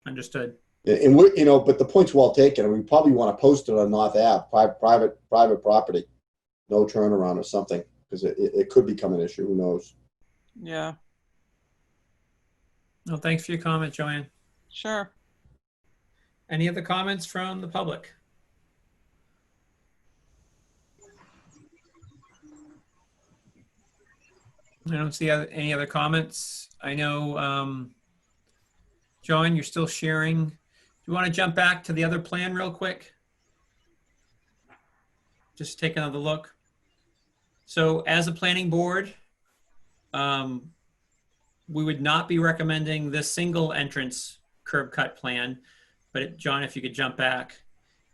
Understood. And but the point's well taken. We probably want to post it on North Ave, private property, no turnaround or something, because it could become an issue. Who knows? Yeah, Well, thanks for your comment, Joanne. sure. Any other comments from the public? I don't see any other comments. I know, John, you're still sharing. Do you want to jump back to the other plan real quick? Just take another look. So as a planning board, we would not be recommending this single entrance curb cut plan, but John, if you could jump back,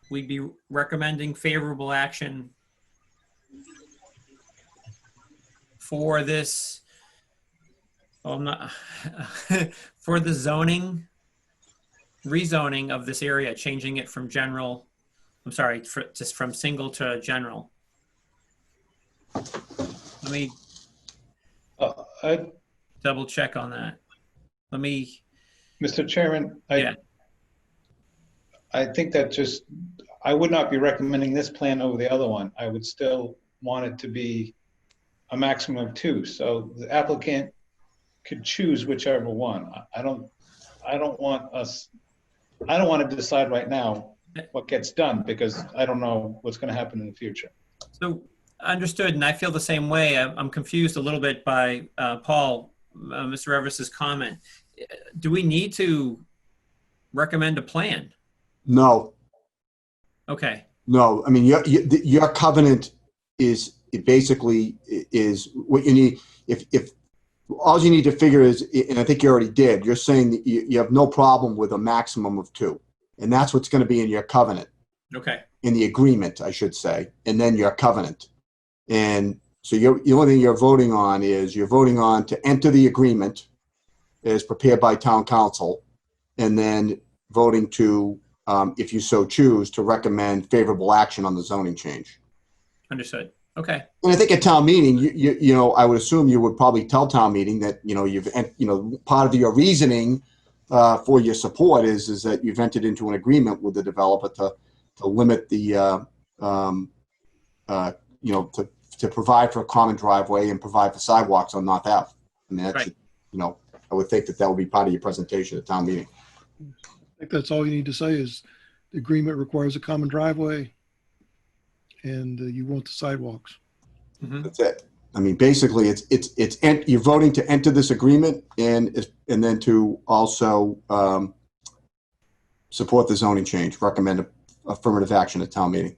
we'd be recommending favorable action for this. Oh, I'm not for the rezoning of this area, changing it from general. I'm sorry, just from single to general. Let me I, double check on that. Let me. Mr. Chairman, Yeah. I think that just, I would not be recommending this plan over the other one. I would still want it to be a maximum of 2. So the applicant could choose whichever one. I don't want to decide right now what gets done because I don't know what's going to happen in the future. So understood, and I feel the same way. I'm confused a little bit by Paul, Mr. Everest's comment. Do we need to recommend a plan? No, Okay. no. I mean, your covenant is basically is what you need. If all you need to figure is, and I think you already did, you're saying that you have no problem with a maximum of 2. And that's what's going to be in your covenant, Okay. in the agreement, I should say, and then your covenant. And so the only thing you're voting on is you're voting on to enter the agreement as prepared by town council, and then voting to, if you so choose, to recommend favorable action on the zoning change. Understood. Okay. And I think at town meeting, you know, I would assume you would probably tell town meeting that, you know, part of your reasoning for your support is that you've entered into an agreement with the developer to limit the, you know, to provide for a common driveway and provide for sidewalks on North Ave. I mean, that's, Right. you know, I would think that would be part of your presentation at town meeting. I think that's all you need to say is the agreement requires a common driveway and you want the sidewalks. Mm-hmm. That's it. I mean, basically, you're voting to enter this agreement and then to also support the zoning change, recommend affirmative action at town meeting.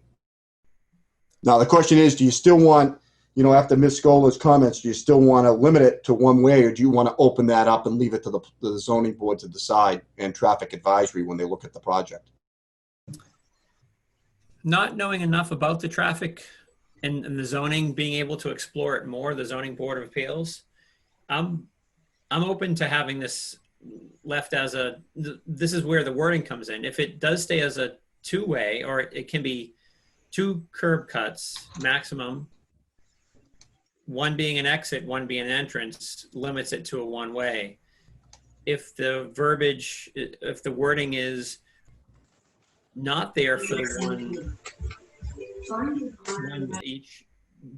Now, the question is, do you still want, you know, after Ms. Scola's comments, do you still want to limit it to one way, or do you want to open that up and leave it to the zoning board to decide and traffic advisory when they look at the project? Not knowing enough about the traffic and the zoning, being able to explore it more, the zoning board of appeals, I'm open to having this left as this is where the wording comes in. If it does stay as a 2-way, or it can be 2 curb cuts maximum, one being an exit, one being an entrance, limits it to a 1-way. If the verbiage, if the wording is not there for the one each,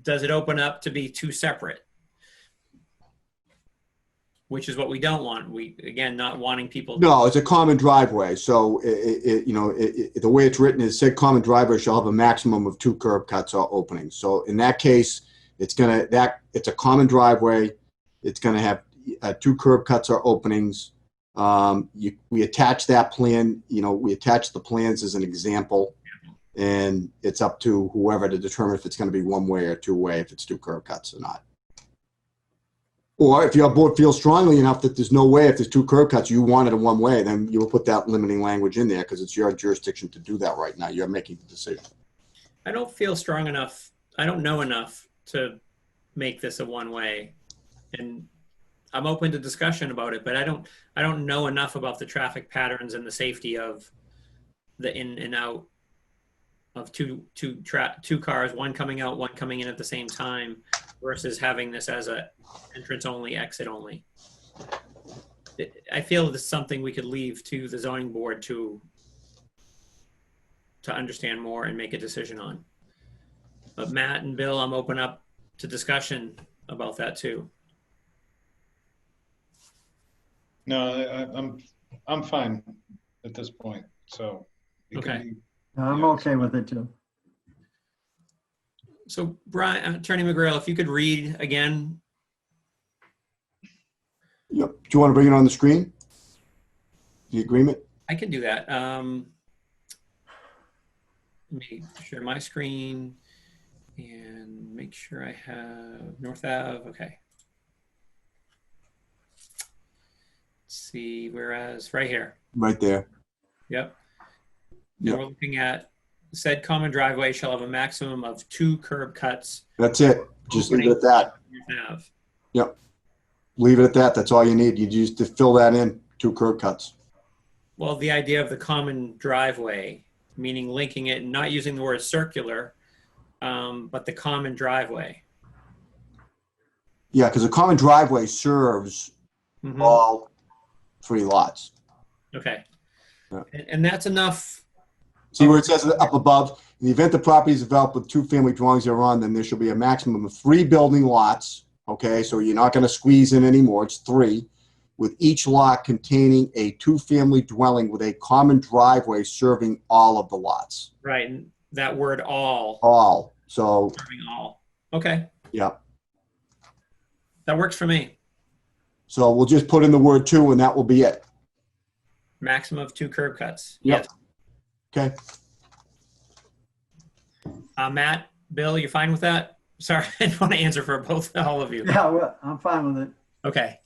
does it open up to be 2 separate? Which is what we don't want. We, again, not wanting people. No, it's a common driveway. So, you know, the way it's written is said common driveway shall have a maximum of 2 curb cuts or openings. So in that case, it's a common driveway. It's going to have 2 curb cuts or openings. We attach that plan, you know, we attach the plans as an example, and it's up to whoever to determine if it's going to be 1-way or 2-way, if it's 2 curb cuts or not. Or if your board feels strongly enough that there's no way, if there's 2 curb cuts, you want it a 1-way, then you will put that limiting language in there because it's your jurisdiction to do that right now. You're making the decision. I don't feel strong enough. I don't know enough to make this a 1-way, and I'm open to discussion about it, but I don't know enough about the traffic patterns and the safety of the in and out of two cars, one coming out, one coming in at the same time, versus having this as a entrance only, exit only. I feel this is something we could leave to the zoning board to understand more and make a decision on. But Matt and Bill, I'm open up to discussion about that too. No, I'm fine at this point. So it can Okay. be- I'm okay with it too. So Brian, Attorney McGrail, if you could read again Yep. Do you want to bring it on the screen? The agreement? I can do that. Let me share my screen and make sure I have North Ave. Okay. Let's see, whereas right here. Right there. Yep. And Yep. we're looking at said common driveway shall have a maximum of 2 curb cuts. That's it. Just leave it at that. North Ave. Yep. Leave it at that. That's all you need. You just to fill that in, 2 curb cuts. Well, the idea of the common driveway, meaning linking it, and not using the word circular, but the common driveway. Yeah, because a common driveway serves Mhm. all 3 lots. Okay. Yeah. And that's enough. See where it says up above, in the event the property is developed with 2 family dwellings thereon, then there shall be a maximum of 3 building lots. Okay, so you're not going to squeeze in anymore. It's 3, with each lot containing a 2-family dwelling with a common driveway serving all of the lots. Right. And that word all. All. So, Serving all. Okay. yeah. That works for me. So we'll just put in the word 2 and that will be it. Maximum of 2 curb cuts. Yep. Yes. Okay. Matt, Bill, you fine with that? Sorry, I didn't want to answer for all of you. Yeah, well, I'm fine with it. Okay.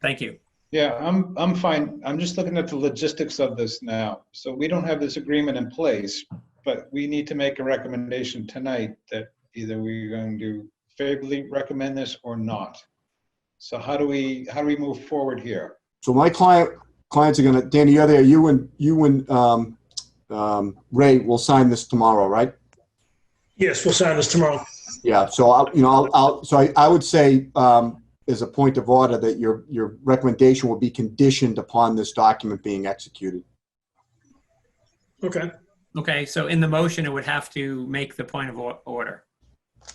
Thank you. Yeah, I'm fine. I'm just looking at the logistics of this now. So we don't have this agreement in place, but we need to make a recommendation tonight that either we're going to favorably recommend this or not. So how do we move forward here? So my clients are gonna, Danny, you're there. You and Ray will sign this tomorrow, right? Yes, we'll sign this tomorrow. Yeah. So I would say as a point of order that your recommendation will be conditioned upon this document being executed. Okay. Okay, so in the motion, it would have to make the point of order.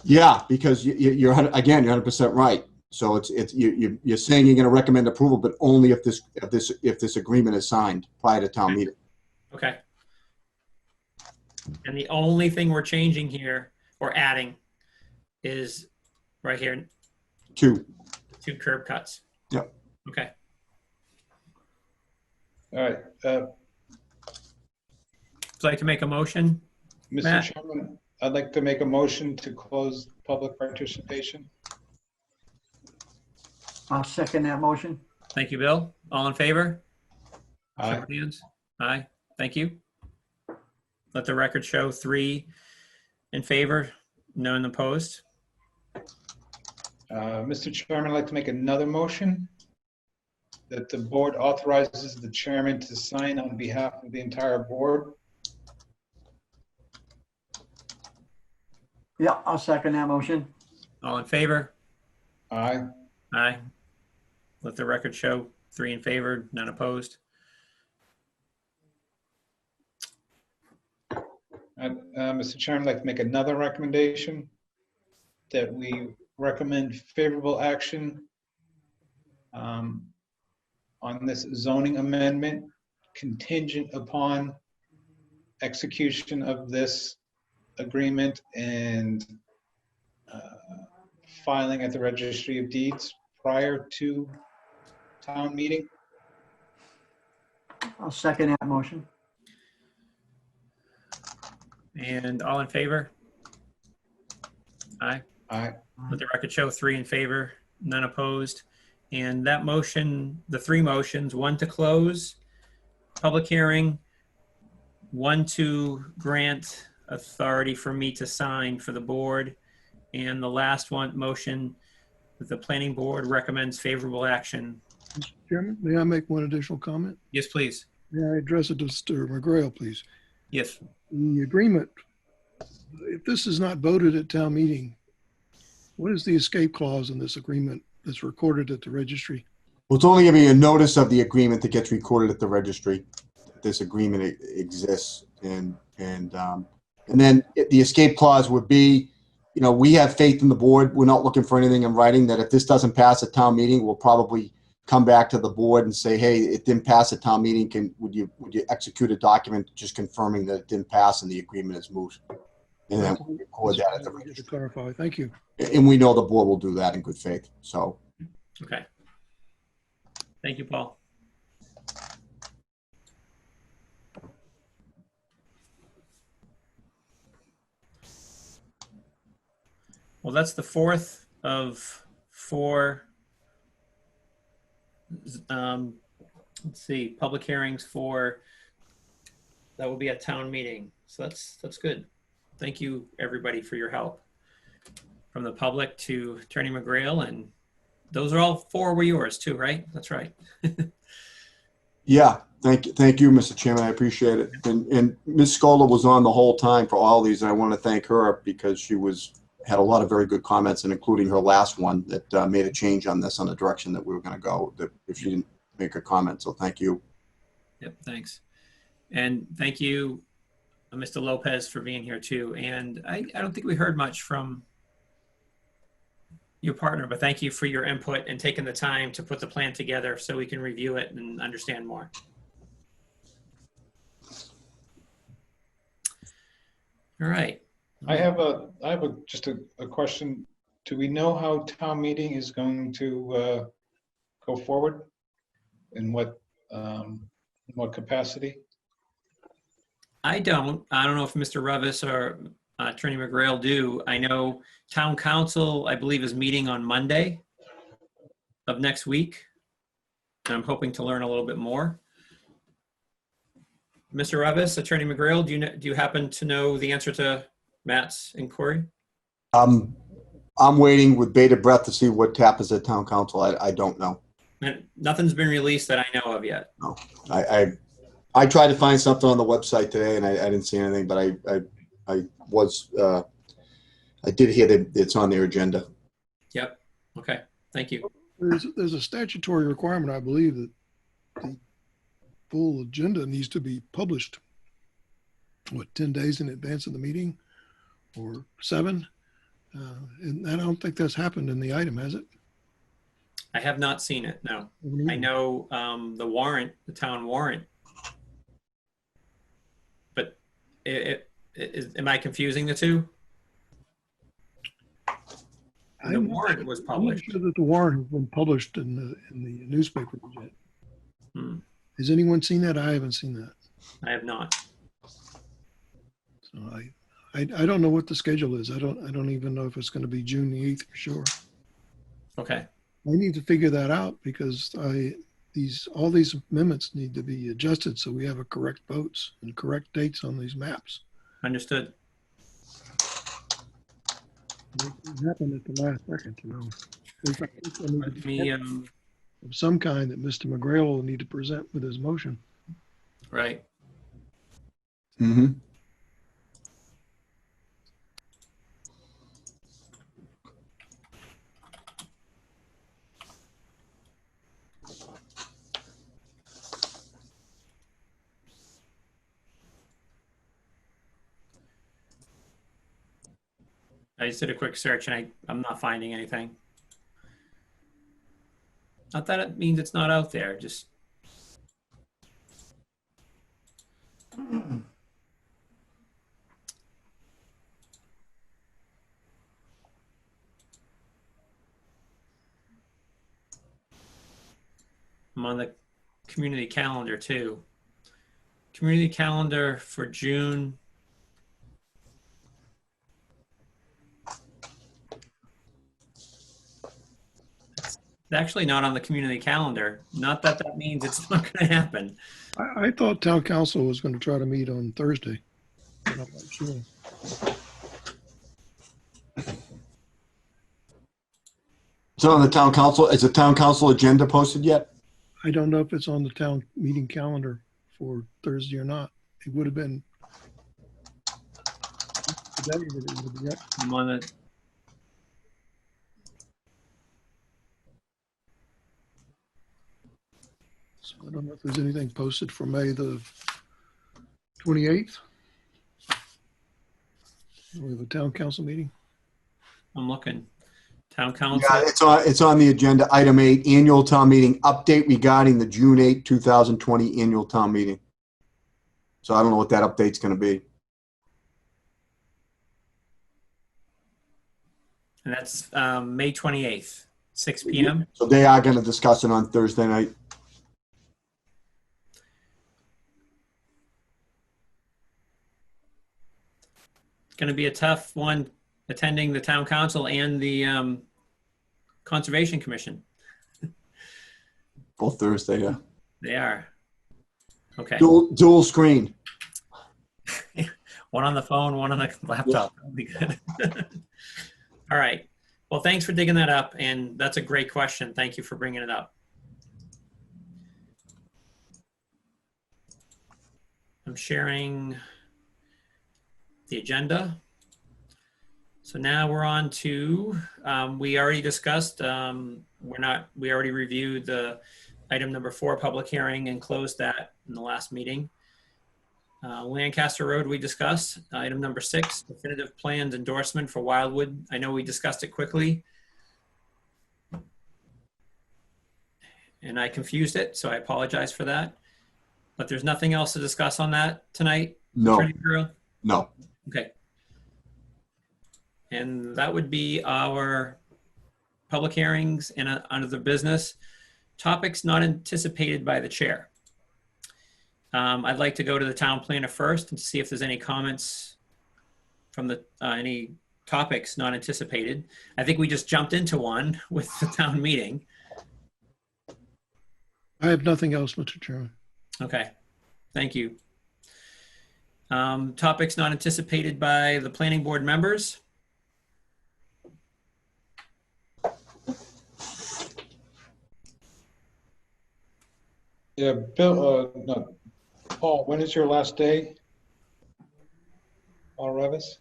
Yeah, because you're 100% right. So you're saying you're going to recommend approval, but only if this agreement is signed prior to town meeting. Okay. And the only thing we're changing here or adding is right here, 2. 2 curb cuts. Yep. Okay. All right, Would you like to make a motion? Mr. Matt? Chairman, I'd like to make a motion to close public participation. I'll second that motion. Thank you, Bill. All in favor? Aye. Show of hands. Aye. Thank you. Let the record show 3 in favor, none opposed. Mr. Chairman, I'd like to make another motion that the board authorizes the chairman to sign on behalf of the entire board. Yeah, I'll second that motion. All in favor? Aye. Aye. Let the record show 3 in favor, none opposed. Mr. Chairman, I'd like to make another recommendation that we recommend favorable action on this zoning amendment contingent upon execution of this agreement and filing at the Registry of Deeds prior to town meeting. I'll second that motion. And all in favor? Aye. Aye. Let the record show 3 in favor, none opposed. And that motion, the 3 motions, 1 to close public hearing, 1 to grant authority for me to sign for the board, and the last one motion that the planning board recommends favorable action. Mr. Chairman, may I make one additional comment? Yes, please. May I address it to Mr. McGrail, please? Yes. The agreement, if this is not voted at town meeting, what is the escape clause in this agreement that's recorded at the registry? Well, it's only going to be a notice of the agreement that gets recorded at the registry. This agreement exists, and then the escape clause would be, we have faith in the board. We're not looking for anything in writing. That if this doesn't pass at town meeting, we'll probably come back to the board and say, hey, it didn't pass at town meeting. Would you execute a document just confirming that it didn't pass and the agreement is moot? And then we'll record that at the To registry. clarify, thank you. And we know the board will do that in good faith. So, Okay. Thank you, Paul. Well, that's the fourth of four, let's see, public hearings for, that will be at town meeting. So that's good. Thank you, everybody, for your help. From the public to Attorney McGrail, and those are all four were yours too, right? That's right. Yeah, thank you, Mr. Chairman. I appreciate it. And Ms. Scola was on the whole time for all these, and I want to thank her because she had a lot of very good comments, and including her last one that made a change on this, on the direction that we were going to go, that if she didn't make a comment. So thank you. Yep, thanks. And thank you, Mr. Lopez, for being here too. And I don't think we heard much from your partner, but thank you for your input and taking the time to put the plan together so we can review it and understand more. All right. I have just a question. Do we know how town meeting is going to go forward? In what capacity? I don't know if Mr. Revis or Attorney McGrail do. I know town council, I believe, is meeting on Monday of next week. And I'm hoping to learn a little bit more. Mr. Revis, Attorney McGrail, do you happen to know the answer to Matt's inquiry? I'm waiting with bated breath to see what happens at town council. I don't know. And nothing's been released that I know of yet. No, I tried to find something on the website today, and I didn't see anything. But I did hear that it's on their agenda. Yep. Okay. Thank you. There's a statutory requirement, I believe, that the full agenda needs to be published, 10 days in advance of the meeting, or 7? And I don't think that's happened in the item, has it? I have not seen it. No. I know the town warrant, but am I confusing the two? The warrant was published. I'm not sure that the warrant has been published in the newspaper yet. Hmm. Has anyone seen that? I haven't seen that. I have not. So I don't know what the schedule is. I don't even know if it's going to be June the 8th for sure. Okay. I need to figure that out because all these amendments need to be adjusted so we have a correct votes and correct dates on these maps. Understood. It can happen at the last second, you know. There's a case I need to Let me, of some kind that Mr. McGrail will need to present with his motion. right. Mm-hmm. I just did a quick search and I'm not finding anything. Not that it means it's not out there, just. I'm on the community calendar too. Community calendar for June. It's actually not on the community calendar. Not that that means it's not going to happen. I thought town council was going to try to meet on Thursday. But I'm not sure. It's on the town council. Is the town council agenda posted yet? I don't know if it's on the town meeting calendar for Thursday or not. It would have been today, but it would be up. I'm on the. So I don't know if there's anything posted for May the 28th. We have a town council meeting. I'm looking. Town council. Yeah, it's on the agenda. Item 8, annual town meeting update regarding the June 8, 2020 annual town meeting. So I don't know what that update's going to be. And that's May 28th, 6 p.m. So they are going to discuss it on Thursday night. going to be a tough one attending the town council and the Conservation Commission. Both Thursday, yeah. They are. Okay. Dual screen. One on the phone, one on the laptop. That'll be good. All right. Well, thanks for digging that up. And that's a great question. Thank you for bringing it up. I'm sharing the agenda. So now we're on to, we already discussed, we already reviewed the item number 4, public hearing, and closed that in the last meeting. Lancaster Road, we discussed. Item number 6, definitive plans endorsement for Wildwood. I know we discussed it quickly, and I confused it, so I apologize for that. But there's nothing else to discuss on that tonight? No, Attorney Carrillo? no. Okay. And that would be our public hearings and under the business. Topics not anticipated by the chair. I'd like to go to the town planner first and see if there's any comments from the any topics not anticipated. I think we just jumped into one with the town meeting. I have nothing else, Mr. Chairman. Okay, thank you. Topics not anticipated by the planning board members. Yeah, Bill, no, Paul, when is your last day? Paul Revis?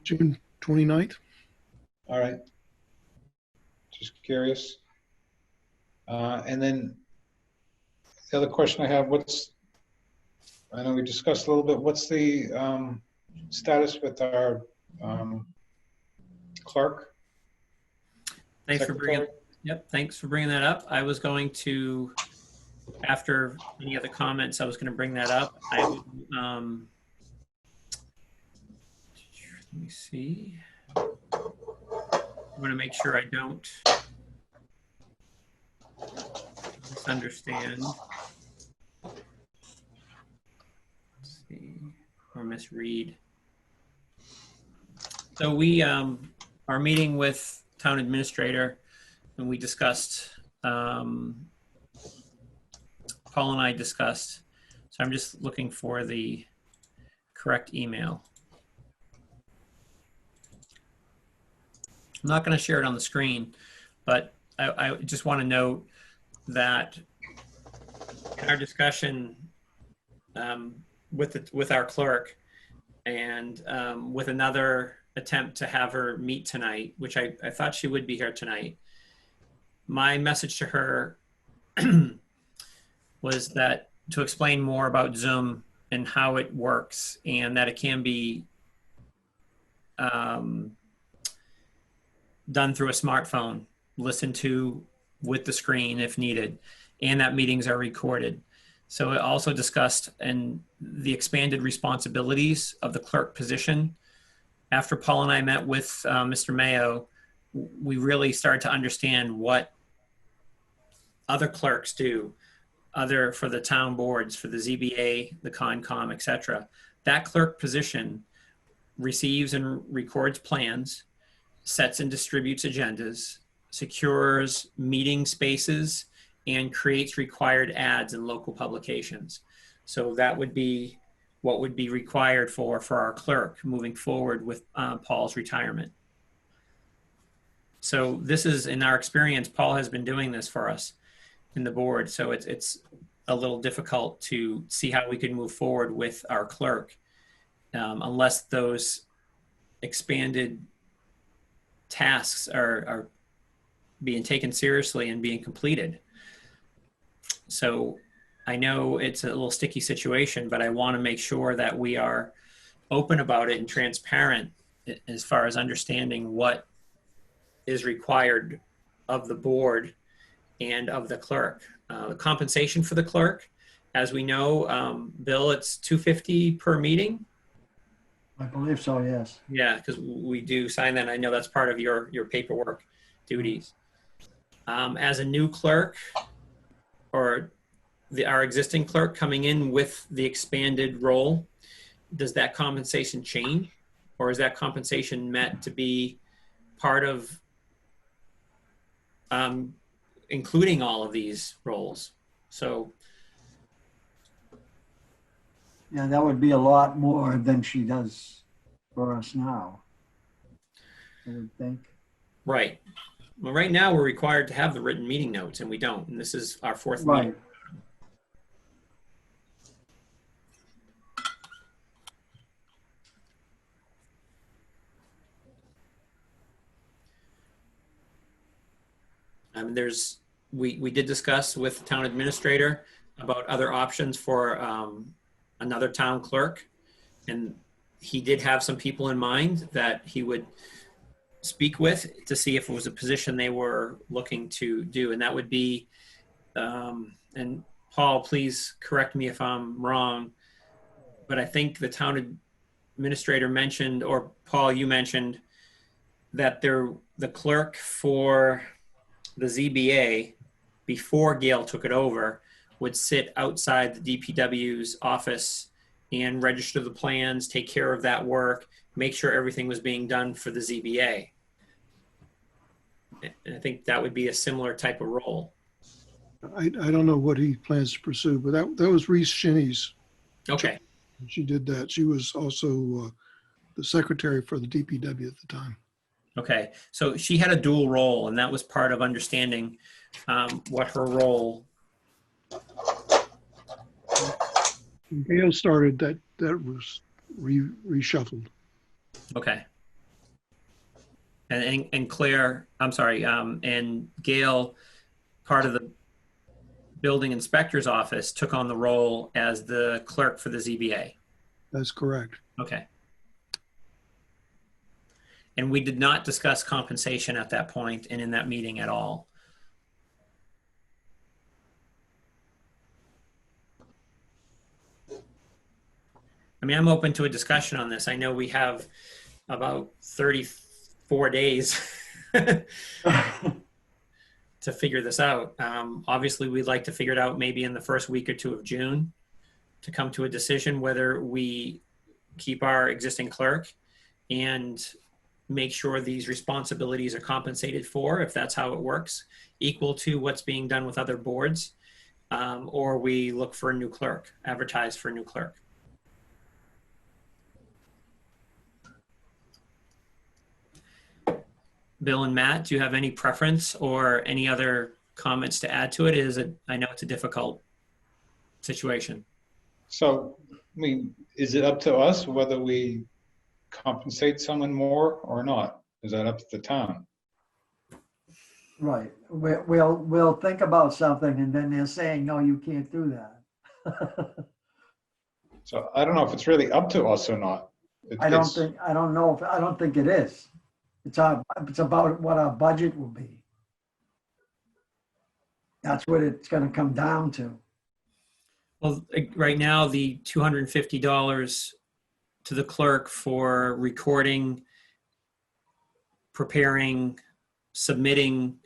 June 29th? All right. Just curious. And then the other question I have, I know we discussed a little bit, what's the status with our clerk? Thanks for bringing, Secretary? yep, thanks for bringing that up. I was going to, after any other comments, I was going to bring that up. Let me see. I want to make sure I don't misunderstand. Let's see, or misread. So we are meeting with town administrator, and we discussed, Paul and I discussed, so I'm just looking for the correct email. I'm not going to share it on the screen, but I just want to note that in our discussion with our clerk and with another attempt to have her meet tonight, which I thought she would be here tonight, my message to her was that to explain more about Zoom and how it works, and that it can be done through a smartphone, listened to with the screen if needed, and that meetings are recorded. So it also discussed the expanded responsibilities of the clerk position. After Paul and I met with Mr. Mayo, we really started to understand what other clerks do, for the town boards, for the ZBA, the Concom, etc. That clerk position receives and records plans, sets and distributes agendas, secures meeting spaces, and creates required ads in local publications. So that would be what would be required for our clerk moving forward with Paul's retirement. So this is, in our experience, Paul has been doing this for us in the board. So it's a little difficult to see how we can move forward with our clerk unless those expanded tasks are being taken seriously and being completed. So I know it's a little sticky situation, but I want to make sure that we are open about it and transparent as far as understanding what is required of the board and of the clerk. The compensation for the clerk, as we know, Bill, it's $250 per meeting. I believe so, yes. Yeah, because we do sign that. I know that's part of your paperwork duties. As a new clerk, or our existing clerk coming in with the expanded role, does that compensation change? Or is that compensation meant to be part of including all of these roles? So, Yeah, that would be a lot more than she does for us now, I would think. right. Well, right now we're required to have the written meeting notes, and we don't. And this is our fourth meeting. Right. We did discuss with the town administrator about other options for another town clerk, and he did have some people in mind that he would speak with to see if it was a position they were looking to do, and that would be, and Paul, please correct me if I'm wrong, but I think the town administrator mentioned, or Paul, you mentioned that the clerk for the ZBA, before Gail took it over, would sit outside the DPW's office and register the plans, take care of that work, make sure everything was being done for the ZBA. And I think that would be a similar type of role. I don't know what he plans to pursue, but that was Reese Shinney's. Okay. She did that. She was also the secretary for the DPW at the time. Okay. So she had a dual role, and that was part of understanding what her role. When Gail started, that was reshuffled. Okay. And Claire, I'm sorry, and Gail, part of the building inspector's office, took on the role as the clerk for the ZBA. That's correct. Okay. And we did not discuss compensation at that point and in that meeting at all. I mean, I'm open to a discussion on this. I know we have about 34 days to figure this out. Obviously, we'd like to figure it out maybe in the first week or two of June to come to a decision whether we keep our existing clerk and make sure these responsibilities are compensated for, if that's how it works, equal to what's being done with other boards, or we look for a new clerk, advertise for a new clerk. Bill and Matt, do you have any preference or any other comments to add to it? I know it's a difficult situation. So, I mean, is it up to us whether we compensate someone more or not? Is that up to the town? Right. We'll think about something and then they're saying, no, you can't do that. So I don't know if it's really up to us or not. I don't think it is. It's about what our budget will be. That's what it's going to come down to. Well, right now, the $250 to the clerk for recording, preparing, submitting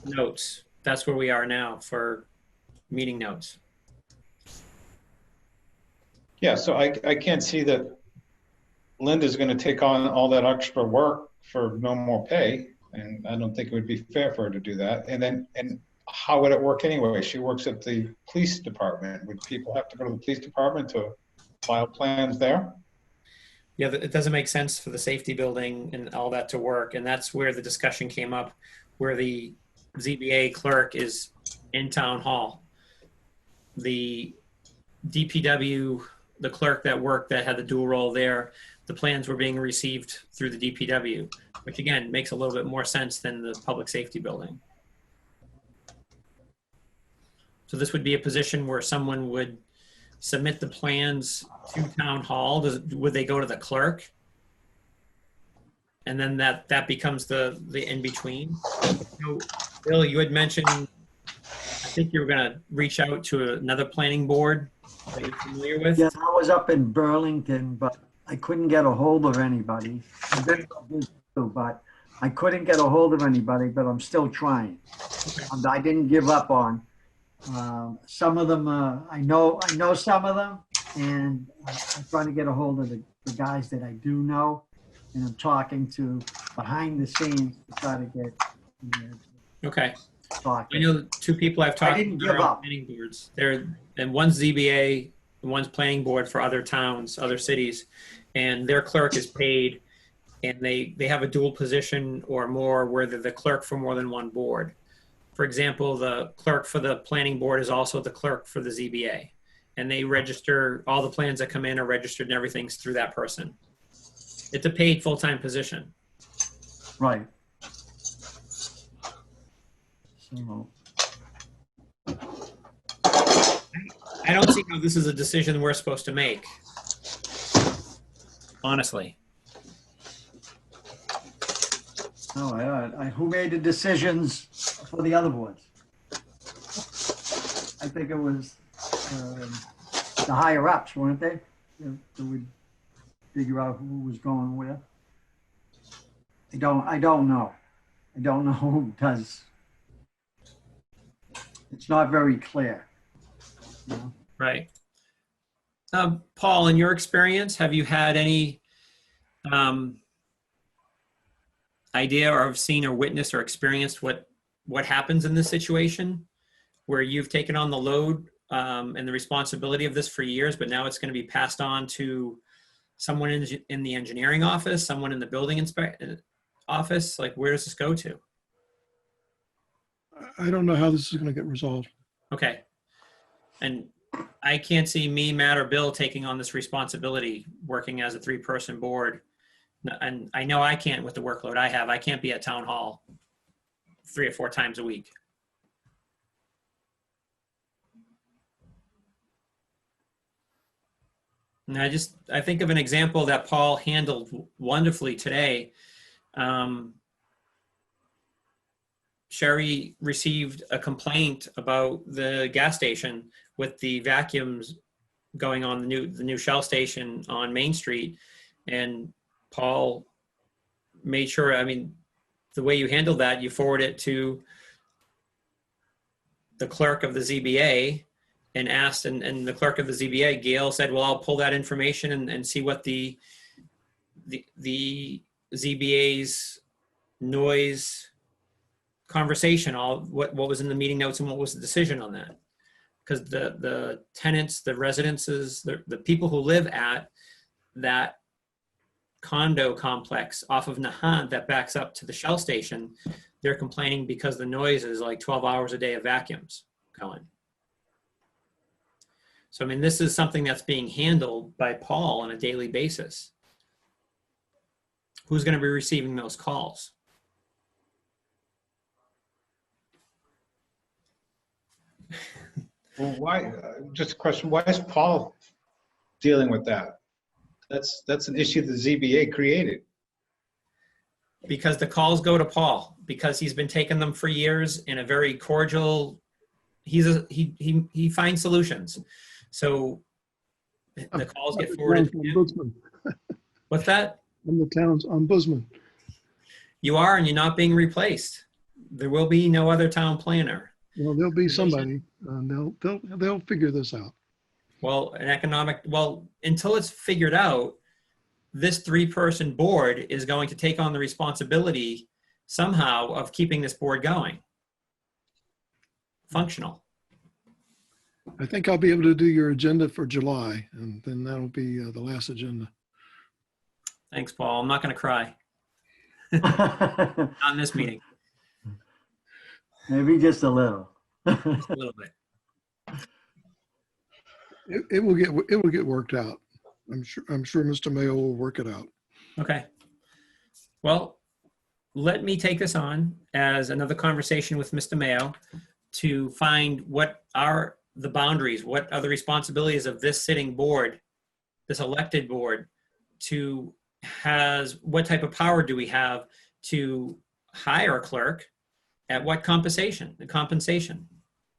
notes. That's where we are now for meeting notes. Yeah, so I can't see that Linda's going to take on all that extra work for no more pay, and I don't think it would be fair for her to do that. And how would it work anyway? She works at the police department. Would people have to go to the police department to file plans there? Yeah, it doesn't make sense for the safety building and all that to work, and that's where the discussion came up, where the ZBA clerk is in town hall. The DPW, the clerk that had the dual role there, the plans were being received through the DPW, which again makes a little bit more sense than the public safety building. So this would be a position where someone would submit the plans to town hall. Would they go to the clerk? And then that becomes the in-between. So, Bill, you had mentioned, I think you were going to reach out to another planning board that you're familiar with. Yeah, I was up in Burlington, but I couldn't get a hold of anybody. I've been busy too, but I couldn't get a hold of anybody, but I'm still trying. And I didn't give up on. Some of them, I know some of them, and I'm trying to get a hold of the guys that I do know, and I'm talking to behind the scenes to try to get, Okay. talking. I know two people I've talked to didn't that are give on up. planning boards. And one's ZBA, and one's planning board for other towns, other cities. And their clerk is paid, and they have a dual position or more where they're the clerk for more than one board. For example, the clerk for the planning board is also the clerk for the ZBA. And they register, all the plans that come in are registered and everything's through that person. It's a paid full-time position. Right. So, I don't see how this is a decision we're supposed to make. Honestly. no, who made the decisions for the other boards? I think it was the higher ups, weren't they? That would figure out who was going where. I don't know. I don't know who does. It's not very clear. You know? Right. Paul, in your experience, have you had any idea or have seen or witnessed or experienced what happens in this situation where you've taken on the load and the responsibility of this for years, but now it's going to be passed on to someone in the engineering office, someone in the building office? Like, where does this go to? I don't know how this is going to get resolved. Okay. And I can't see me, Matt, or Bill taking on this responsibility, working as a 3-person board. And I know I can't with the workload I have. I can't be at town hall 3 or 4 times a week. And I think of an example that Paul handled wonderfully today. Sherry received a complaint about the gas station with the vacuums going on the new Shell station on Main Street, and Paul made sure. I mean, the way you handled that, you forward it to the clerk of the ZBA and asked, and the clerk of the ZBA, Gail, said, "Well, I'll pull that information and see what the ZBA's noise conversation, what was in the meeting notes and what was the decision on that." Because the tenants, the residences, the people who live at that condo complex off of Nahant that backs up to the Shell station, they're complaining because the noise is like 12 hours a day of vacuums going. So, I mean, this is something that's being handled by Paul on a daily basis. Who's going to be receiving those calls? Well, why, just a question, why is Paul dealing with that? That's an issue the ZBA created. Because the calls go to Paul, because he's been taking them for years in a very cordial, he finds solutions. So the calls get forwarded to him. Ombudsman. What's that? I'm the town's ombudsman. You are, and you're not being replaced. There will be no other town planner. Well, there'll be somebody, and they'll figure this out. Well, until it's figured out, this 3-person board is going to take on the responsibility somehow of keeping this board going. Functional. I think I'll be able to do your agenda for July, and then that'll be the last agenda. Thanks, Paul. I'm not going to cry on this meeting. Maybe just a little. Just a little bit. It will get worked out. I'm sure Mr. Mayo will work it out. Okay. Well, let me take this on as another conversation with Mr. Mayo to find what are the boundaries, what are the responsibilities of this sitting board, this elected board, what type of power do we have to hire a clerk at what compensation?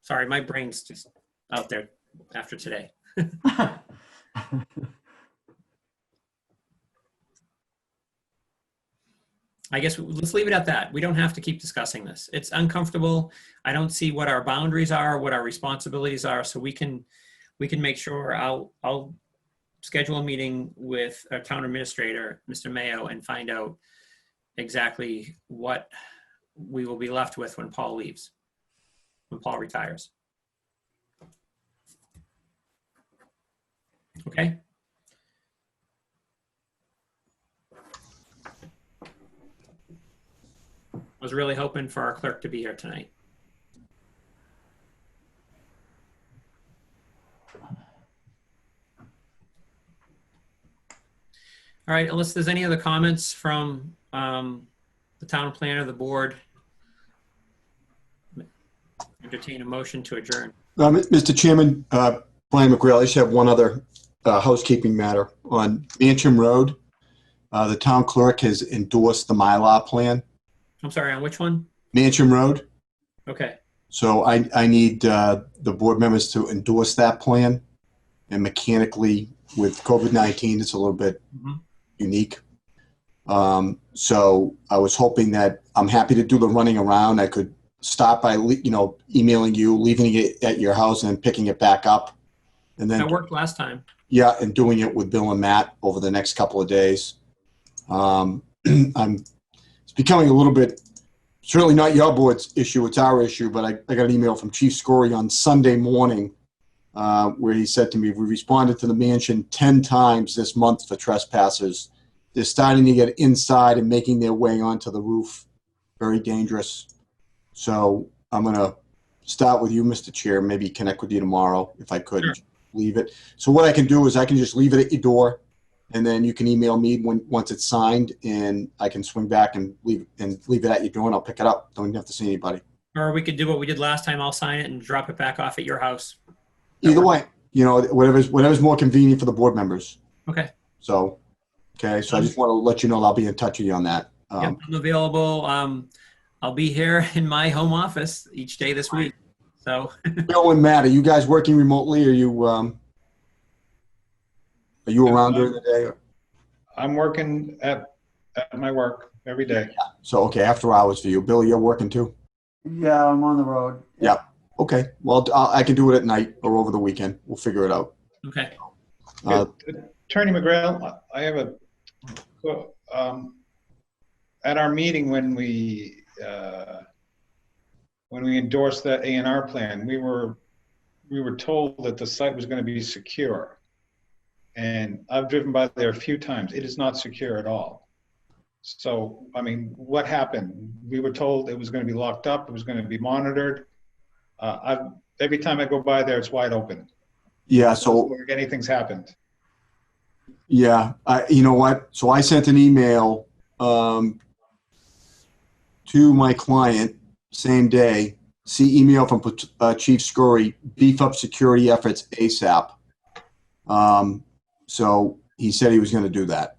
Sorry, my brain's just out there after today. I guess let's leave it at that. We don't have to keep discussing this. It's uncomfortable. I don't see what our boundaries are, what our responsibilities are, so we can make sure I'll schedule a meeting with our town administrator, Mr. Mayo, and find out exactly what we will be left with when Paul leaves, when Paul retires. Okay? I was really hoping for our clerk to be here tonight. All right, unless there's any other comments from the town planner, the board, entertain a motion to adjourn. Mr. Chairman, Brian McGrail, I just have one other housekeeping matter. On Mancham Road, the town clerk has endorsed the Mylar plan. I'm sorry, on which one? Mancham Road. Okay, So I need the board members to endorse that plan. And mechanically, with COVID-19, it's a little bit unique. So I was hoping that I'm happy to do the running around. I could start by, emailing you, leaving it at your house and picking it back up. And then, that worked last time. yeah, and doing it with Bill and Matt over the next couple of days. It's becoming a little bit, certainly not your board's issue, it's our issue, but I got an email from Chief Scory on Sunday morning where he said to me, we responded to the mansion 10 times this month for trespassers. They're starting to get inside and making their way onto the roof. Very dangerous. So I'm going to start with you, Mr. Chair, maybe connect with you tomorrow if I could. Sure. Leave it. So what I can do is I can just leave it at your door, and then you can email me once it's signed, and I can swing back and leave it at your door, and I'll pick it up. Don't even have to see anybody. Or we could do what we did last time. I'll sign it and drop it back off at your house. Either way, whatever's more convenient for the board members. Okay. So, okay. So I just want to let you know I'll be in touch with you on that. Yep, I'm available. I'll be here in my home office each day this week. So Bill and Matt, are you guys working remotely? Are you around during the day? I'm working at my work every day. So, okay, after hours for you. Bill, you're working too? Yeah, I'm on the road. Yeah. Okay. Well, I can do it at night or over the weekend. We'll figure it out. okay. Attorney McGrail, I have at our meeting when we endorsed that A&R plan, we were told that the site was going to be secure. And I've driven by there a few times. It is not secure at all. So, I mean, what happened? We were told it was going to be locked up. It was going to be monitored. Every time I go by there, it's wide open. Yeah. So anything's happened. yeah, you know what? So I sent an email to my client same day. See email from Chief Scory, beef up security efforts ASAP. So he said he was going to do that.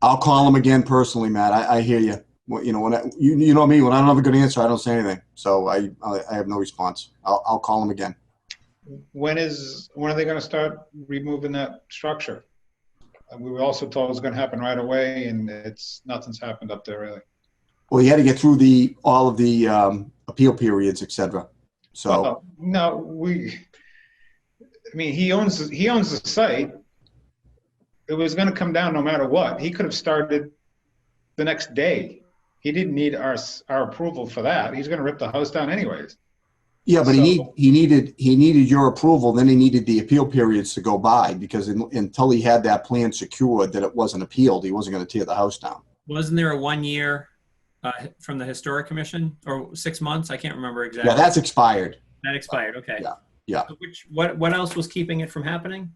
I'll call him again personally, Matt. I hear you. Well, you know me, when I don't have a good answer, I don't say anything. So I have no response. I'll call him again. When are they going to start removing that structure? We were also told it was going to happen right away, and nothing's happened up there really. Well, he had to get through all of the appeal periods, etc. So no, he owns the site. It was going to come down no matter what. He could have started the next day. He didn't need our approval for that. He's going to rip the house down anyways. yeah, but he needed your approval. Then he needed the appeal periods to go by, because until he had that plan secured that it wasn't appealed, he wasn't going to tear the house down. Wasn't there a 1 year from the Historic Commission, or 6 months? I can't remember exactly. Yeah, that's expired. That expired. Okay. Yeah. So what else was keeping it from happening?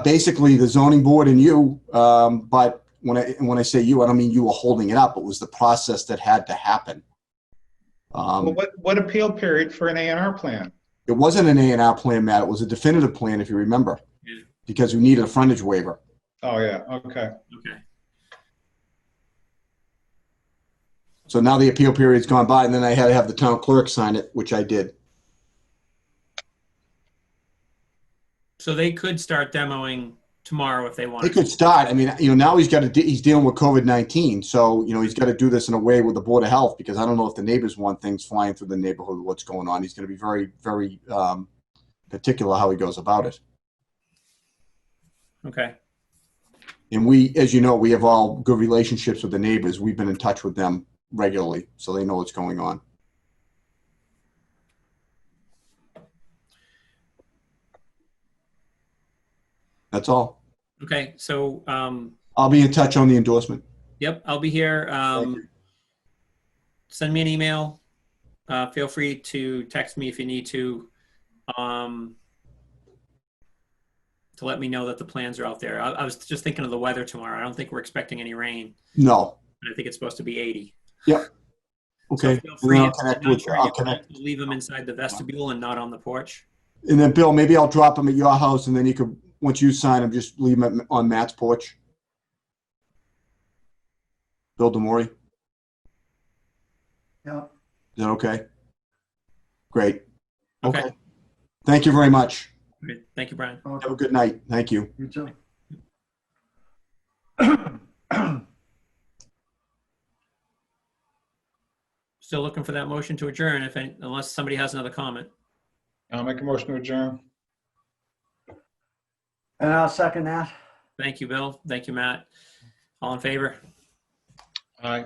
Basically, the zoning board and you. But when I say you, I don't mean you were holding it up. It was the process that had to happen. Well, what appeal period for an A&R plan? It wasn't an A&R plan, Matt. It was a definitive plan, if you remember, Yeah. because we needed a frontage waiver. Oh yeah, okay. Okay. So now the appeal period's gone by, and then I had to have the town clerk sign it, which I did. So they could start demoing tomorrow if they They wanted. could start. I mean, now he's dealing with COVID-19, so he's got to do this in a way with the Board of Health, because I don't know if the neighbors want things flying through the neighborhood, what's going on. He's going to be very, very particular how he goes about it. Okay. And we, as you know, we have all good relationships with the neighbors. We've been in touch with them regularly, so they know what's going on. That's all. Okay, so, I'll be in touch on the endorsement. yep, I'll be here. Thank you. Send me an email. Feel free to text me if you need to let me know that the plans are out there. I was just thinking of the weather tomorrow. I don't think we're expecting any rain, No. but I think it's supposed to be 80. Yep. Okay. So feel And free, then I'll if connect you're not with, sure, I'll you can connect. also leave them inside the vestibule and not on the porch. And then Bill, maybe I'll drop them at your house and then you could, once you sign them, just leave them on Matt's porch. Bill Demore, is Yeah. that okay? Great. Okay. Okay. Thank you very much. Great. Thank you, Brian. Have a good night. Thank you. You too. Still looking for that motion to adjourn unless somebody has another comment. I'll make a motion to adjourn. And I'll second that. Thank you, Bill. Thank you, Matt. All in favor? Aye.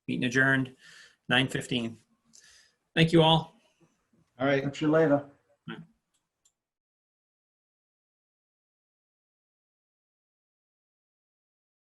Meeting adjourned, 9:15. Thank you all. All right. Catch you later.